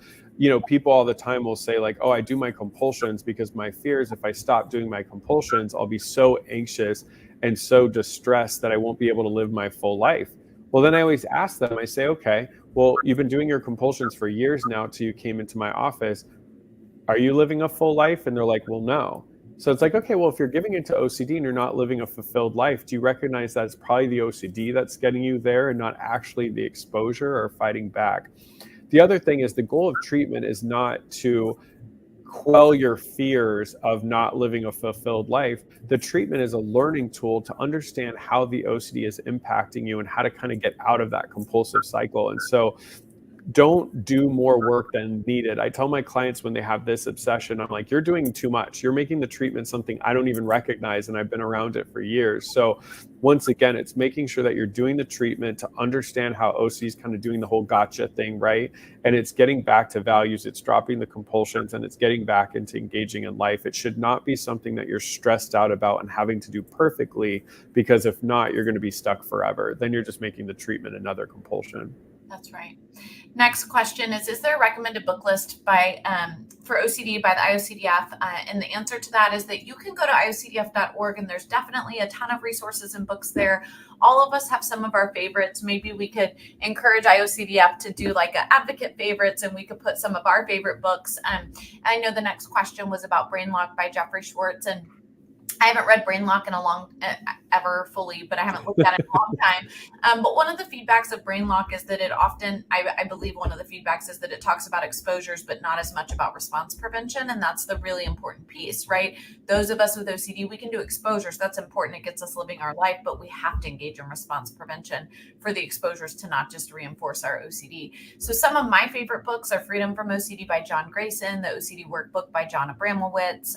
people all the time will say like, oh, I do my compulsions because my fear is if I stop doing my compulsions, I'll be so anxious and so distressed that I won't be able to live my full life. Well, then I always ask them, I say, okay, well, you've been doing your compulsions for years now till you came into my office. Are you living a full life? And they're like, well, no. So it's like, okay, well, if you're giving into OCD and you're not living a fulfilled life, do you recognize that it's probably the OCD that's getting you there and not actually the exposure or fighting back? The other thing is, the goal of treatment is not to quell your fears of not living a fulfilled life. The treatment is a learning tool to understand how the OCD is impacting you and how to kind of get out of that compulsive cycle. And so don't do more work than needed. I tell my clients when they have this obsession, I'm like, you're doing too much. You're making the treatment something I don't even recognize, and I've been around it for years. So once again, it's making sure that you're doing the treatment to understand how OCD is kind of doing the whole gotcha thing, right? And it's getting back to values, it's dropping the compulsions, and it's getting back into engaging in life. It should not be something that you're stressed out about and having to do perfectly, because if not, you're going to be stuck forever. Then you're just making the treatment another compulsion. That's right. Next question is there a recommended book list for OCD by the IOCDF? And the answer to that is that you can go to iocdf.org, and there's definitely a ton of resources and books there. All of us have some of our favorites. Maybe we could encourage IOCDF to do like an advocate favorites, and we could put some of our favorite books. I know the next question was about Brain Lock by Jeffrey Schwartz, and I haven't read Brainlock in a long ever fully, but I haven't looked at it in a long time. But one of the feedbacks of Brainlock is that it often, I believe one of the feedbacks is that it talks about exposures, but not as much about response prevention. And that's the really important piece, right? Those of us with OCD, we can do exposures. That's important. It gets us living our life, but we have to engage in response prevention for the exposures to not just reinforce our OCD. So some of my favorite books are Freedom from OCD by John Grayson, the OCD Workbook by John Abramowitz.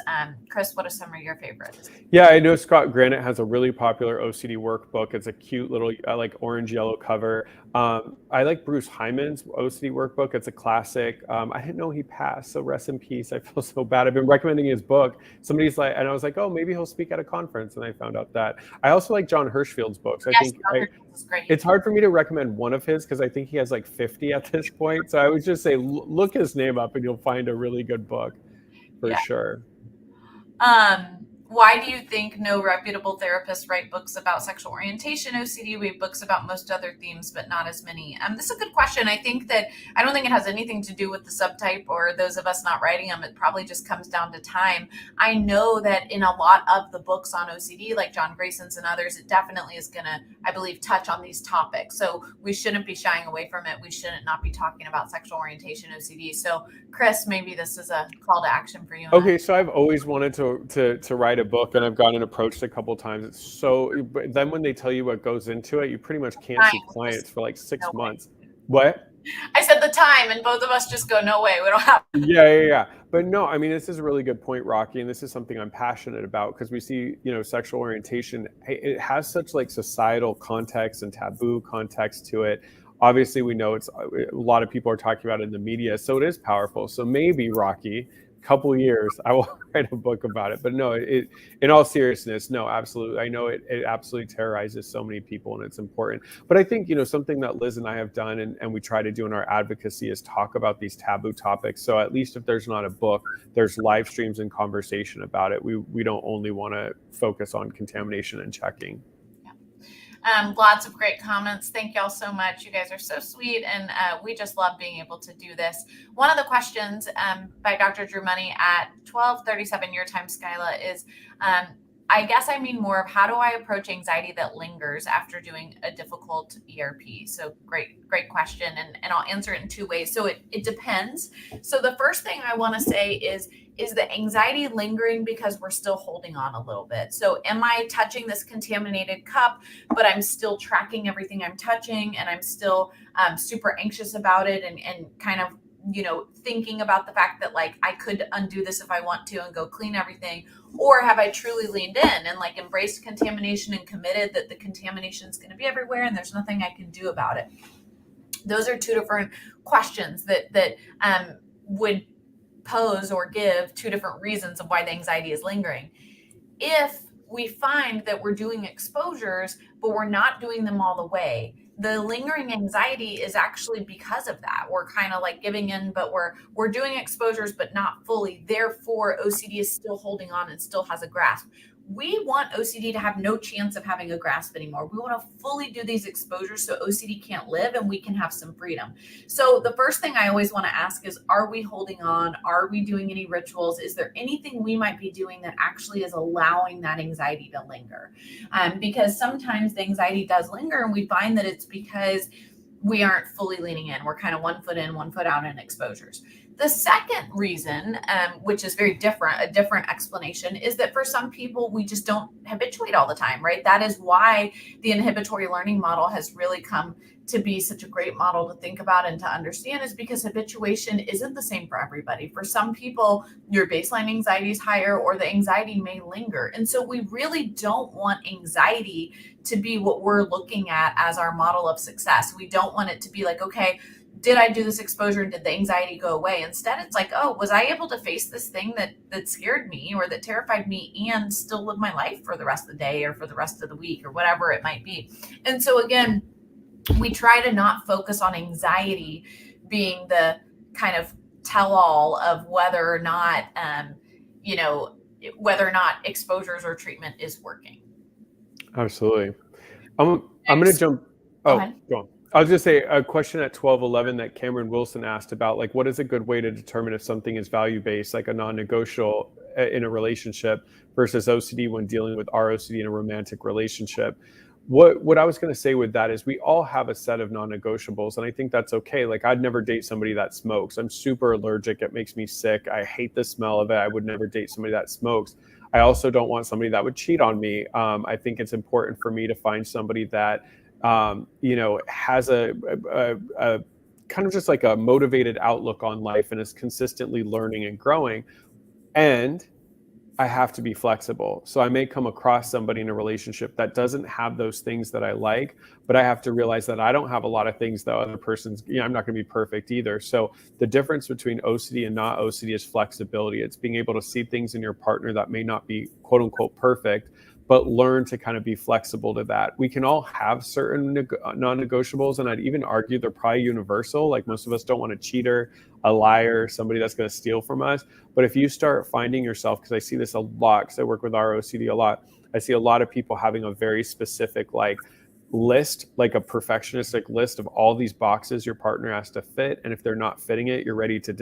Chris, what are some of your favorites? Yeah, I know Scott Granite has a really popular OCD workbook. It's a cute little like orange yellow cover. I like Bruce Hyman's OCD workbook. It's a classic. I didn't know he passed, so rest in peace. I feel so bad. I've been recommending his book. Somebody's like, and I was like, oh, maybe he'll speak at a conference, and I found out that. I also like John Hirschfield's books. I think it's hard for me to recommend one of his because I think he has like 50 at this point. So I would just say look his name up, and you'll find a really good book for sure. Why do you think no reputable therapists write books about sexual orientation OCD? We have books about most other themes, but not as many. This is a good question. I don't think it has anything to do with the subtype or those of us not writing them. It probably just comes down to time. I know that in a lot of the books on OCD, like John Grayson's and others, it definitely is going to, I believe, touch on these topics. So we shouldn't be shying away from it. We shouldn't not be talking about sexual orientation OCD. So Chris, maybe this is a call to action for you. Okay, so I've always wanted to write a book, and I've gotten approached a couple times. It's so, but then when they tell you what goes into it, you pretty much can't see clients for like 6 months. What? I said the time, and both of us just go, no way, we don't have. Yeah. But no, I mean, this is a really good point, Rocky, and this is something I'm passionate about because we see, sexual orientation, it has such like societal context and taboo context to it. Obviously, we know it's a lot of people are talking about it in the media, so it is powerful. So maybe, Rocky, couple years I will write a book about it. But no, it in all seriousness, no, absolutely, I know it absolutely terrorizes so many people, and it's important. But I think something that Liz and I have done and we try to do in our advocacy is talk about these taboo topics. So at least if there's not a book, there's live streams and conversation about it. We don't only want to focus on contamination and checking. Lots of great comments. Thank y'all so much. You guys are so sweet, and we just love being able to do this. One of the questions by Dr. Drew Money at 12:37 your time, Skyla, is I guess I mean more of how do I approach anxiety that lingers after doing a difficult ERP? So great question. And I'll answer it in two ways. So it depends. So the first thing I want to say is the anxiety lingering because we're still holding on a little bit? So am I touching this contaminated cup, but I'm still tracking everything I'm touching, and I'm still super anxious about it and kind of, thinking about the fact that like I could undo this if I want to and go clean everything? Or have I truly leaned in and like embraced contamination and committed that the contamination is going to be everywhere and there's nothing I can do about it? Those are two different questions that would pose or give two different reasons of why the anxiety is lingering. If we find that we're doing exposures, but we're not doing them all the way, the lingering anxiety is actually because of that. We're kind of like giving in, but we're doing exposures, but not fully. Therefore, OCD is still holding on and still has a grasp. We want OCD to have no chance of having a grasp anymore. We want to fully do these exposures so OCD can't live and we can have some freedom. So the first thing I always want to ask is, are we holding on? Are we doing any rituals? Is there anything we might be doing that actually is allowing that anxiety to linger? Because sometimes the anxiety does linger, and we find that it's because we aren't fully leaning in. We're kind of 1 foot in, 1 foot out in exposures. The second reason, which is very different, a different explanation, is that for some people, we just don't habituate all the time, right? That is why the inhibitory learning model has really come to be such a great model to think about and to understand, is because habituation isn't the same for everybody. For some people, your baseline anxiety is higher, or the anxiety may linger. And so we really don't want anxiety to be what we're looking at as our model of success. We don't want it to be like, okay, did I do this exposure and did the anxiety go away? Instead, it's like, oh, was I able to face this thing that scared me or that terrified me and still live my life for the rest of the day or for the rest of the week or whatever it might be? And so again, we try to not focus on anxiety being the kind of tell-all of whether or not, whether or not exposures or treatment is working. Absolutely. I'm going to jump. Go on. I was going to say a question at 12:11 that Cameron Wilson asked about, like, what is a good way to determine if something is value-based, like a non-negotiable? in a relationship versus OCD when dealing with our OCD in a romantic relationship. What I was going to say with that is we all have a set of non-negotiables, and I think that's okay. Like, I'd never date somebody that smokes. I'm super allergic. It makes me sick. I hate the smell of it. I would never date somebody that smokes. I also don't want somebody that would cheat on me. I think it's important for me to find somebody that has a kind of just like a motivated outlook on life and is consistently learning and growing. And I have to be flexible. So I may come across somebody in a relationship that doesn't have those things that I like, but I have to realize that I don't have a lot of things that other person's, I'm not going to be perfect either. So the difference between OCD and not OCD is flexibility. It's being able to see things in your partner that may not be quote unquote perfect, but learn to kind of be flexible to that. We can all have certain non-negotiables, and I'd even argue they're probably universal. Like, most of us don't want a cheater, a liar, somebody that's going to steal from us. But if you start finding yourself, because I see this a lot, because I work with our OCD a lot, I see a lot of people having a very specific list, like a perfectionistic list of all these boxes your partner has to fit. And if they're not fitting it, you're ready to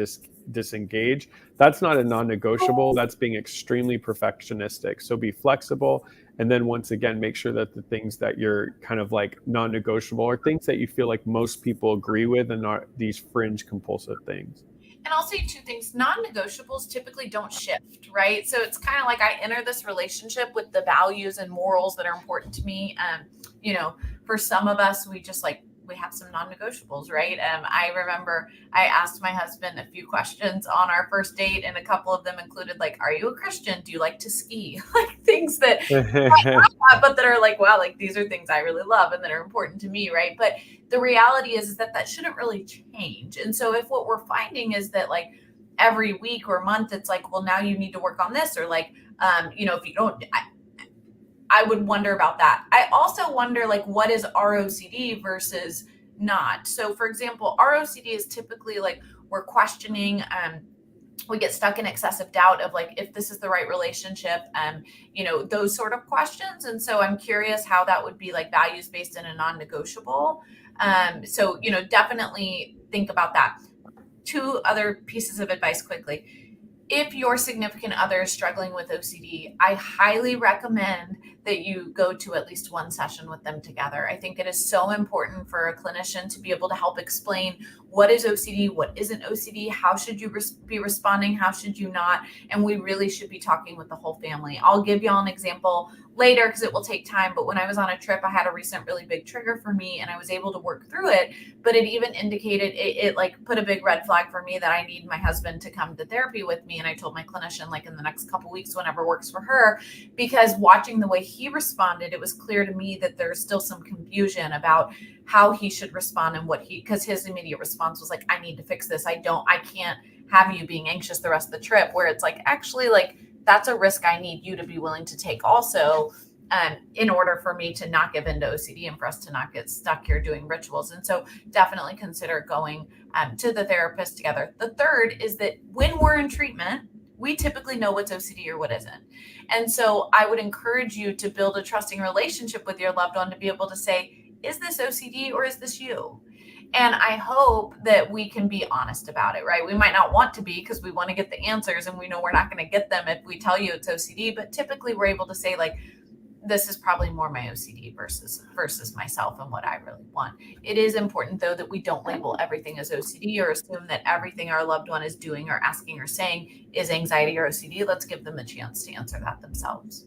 disengage. That's not a non-negotiable. That's being extremely perfectionistic. So be flexible. And then once again, make sure that the things that you're kind of like non-negotiable are things that you feel like most people agree with and not these fringe compulsive things. And I'll say two things. Non-negotiables typically don't shift, right? So it's kind of like I enter this relationship with the values and morals that are important to me. For some of us, we have some non-negotiables, right? I remember I asked my husband a few questions on our first date, and a couple of them included are you a Christian? Do you like to ski? Like things that, but that are wow, these are things I really love and that are important to me, right? But the reality is that shouldn't really change. And so if what we're finding is that every week or month, it's well, now you need to work on this, or if you don't, I would wonder about that. I also wonder what is ROCD versus not. So for example, ROCD is typically we're questioning, we get stuck in excessive doubt of if this is the right relationship, those sort of questions. And so I'm curious how that would be values based in a non-negotiable. So definitely think about that. Two other pieces of advice quickly. If your significant other is struggling with OCD, I highly recommend that you go to at least one session with them together. I think it is so important for a clinician to be able to help explain what is OCD, what isn't OCD, how should you be responding, how should you not, and we really should be talking with the whole family. I'll give y'all an example later because it will take time, but when I was on a trip, I had a recent really big trigger for me and I was able to work through it, but it even indicated, it put a big red flag for me that I need my husband to come to therapy with me. And I told my clinician in the next couple weeks, whenever works for her, because watching the way he responded, it was clear to me that there's still some confusion about how he should respond and because his immediate response was I need to fix this. I can't have you being anxious the rest of the trip, where it's actually that's a risk I need you to be willing to take also, in order for me to not give into OCD and for us to not get stuck here doing rituals. And so definitely consider going to the therapist together. The third is that when we're in treatment, we typically know what's OCD or what isn't. And so I would encourage you to build a trusting relationship with your loved one to be able to say, is this OCD or is this you? And I hope that we can be honest about it, right? We might not want to be because we want to get the answers and we know we're not going to get them if we tell you it's OCD, but typically we're able to say this is probably more my OCD versus myself and what I really want. It is important though that we don't label everything as OCD or assume that everything our loved one is doing or asking or saying is anxiety or OCD. Let's give them a chance to answer that themselves.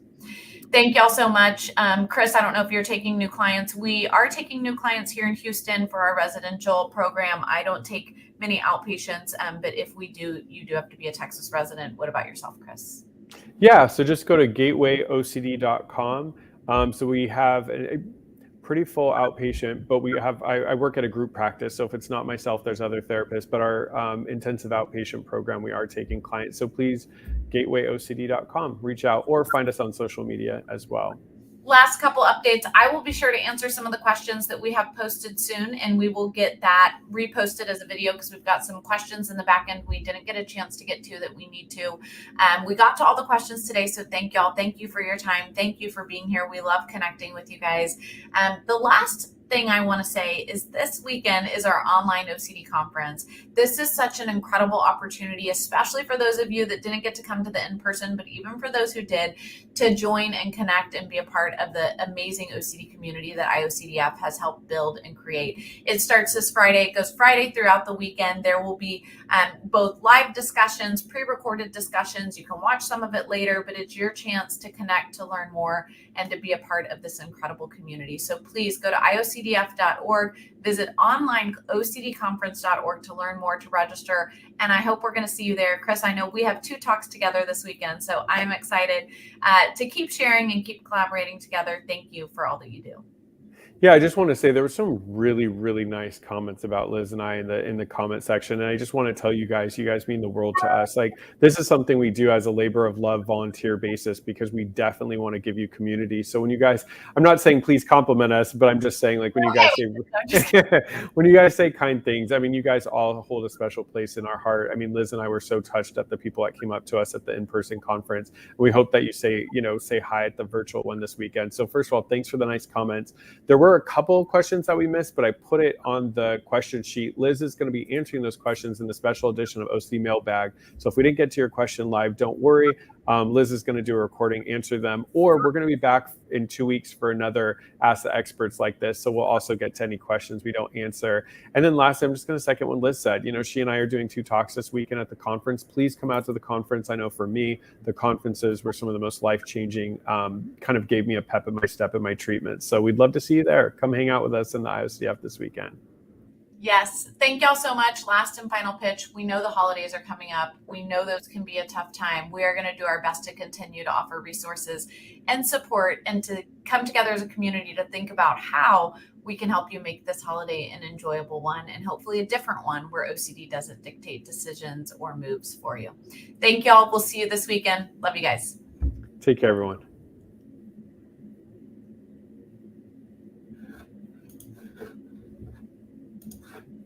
Thank y'all so much. Chris, I don't know if you're taking new clients. We are taking new clients here in Houston for our residential program. I don't take many outpatients, but if we do, you do have to be a Texas resident. What about yourself, Chris? Yeah, so just go to gatewayocd.com. So we have a pretty full outpatient, but I work at a group practice. So if it's not myself, there's other therapists, but our intensive outpatient program, we are taking clients. So please, gatewayocd.com, reach out or find us on social media as well. Last couple updates. I will be sure to answer some of the questions that we have posted soon, and we will get that reposted as a video because we've got some questions in the back end we didn't get a chance to get to that we need to. We got to all the questions today, so thank y'all. Thank you for your time. Thank you for being here. We love connecting with you guys. The last thing I want to say is this weekend is our online OCD conference. This is such an incredible opportunity, especially for those of you that didn't get to come to the in-person, but even for those who did, to join and connect and be a part of the amazing OCD community that IOCDF has helped build and create. It starts this Friday. It goes Friday throughout the weekend. There will be both live discussions, pre-recorded discussions. You can watch some of it later, but it's your chance to connect, to learn more, and to be a part of this incredible community. So please go to iocdf.org, visit onlineocdconference.org to learn more, to register. And I hope we're going to see you there. Chris, I know we have 2 talks together this weekend, so I'm excited to keep sharing and keep collaborating together. Thank you for all that you do. Yeah, I just want to say there were some really, really nice comments about Liz and I in the comment section. And I just want to tell you guys mean the world to us. Like, this is something we do as a labor of love volunteer basis, because we definitely want to give you community. So when you guys, I'm not saying please compliment us, but I'm just saying, like, when you guys say, when you guys say kind things, I mean, you guys all hold a special place in our heart. I mean, Liz and I were so touched at the people that came up to us at the in-person conference. We hope that you say hi at the virtual one this weekend. So first of all, thanks for the nice comments. There were a couple of questions that we missed, but I put it on the question sheet. Liz is going to be answering those questions in the special edition of OCD Mailbag. So if we didn't get to your question live, don't worry. Liz is going to do a recording, answer them, or we're going to be back in 2 weeks for another Ask the Experts like this. So we'll also get to any questions we don't answer. And then lastly, I'm just going to second what Liz said. She and I are doing 2 talks this weekend at the conference. Please come out to the conference. I know for me, the conferences were some of the most life-changing, kind of gave me a pep in my step in my treatment. So we'd love to see you there. Come hang out with us in the IOCDF this weekend. Yes. Thank y'all so much. Last and final pitch. We know the holidays are coming up. We know those can be a tough time. We are going to do our best to continue to offer resources and support, and to come together as a community to think about how we can help you make this holiday an enjoyable one, and hopefully a different one where OCD doesn't dictate decisions or moves for you. Thank y'all. We'll see you this weekend. Love you guys. Take care, everyone.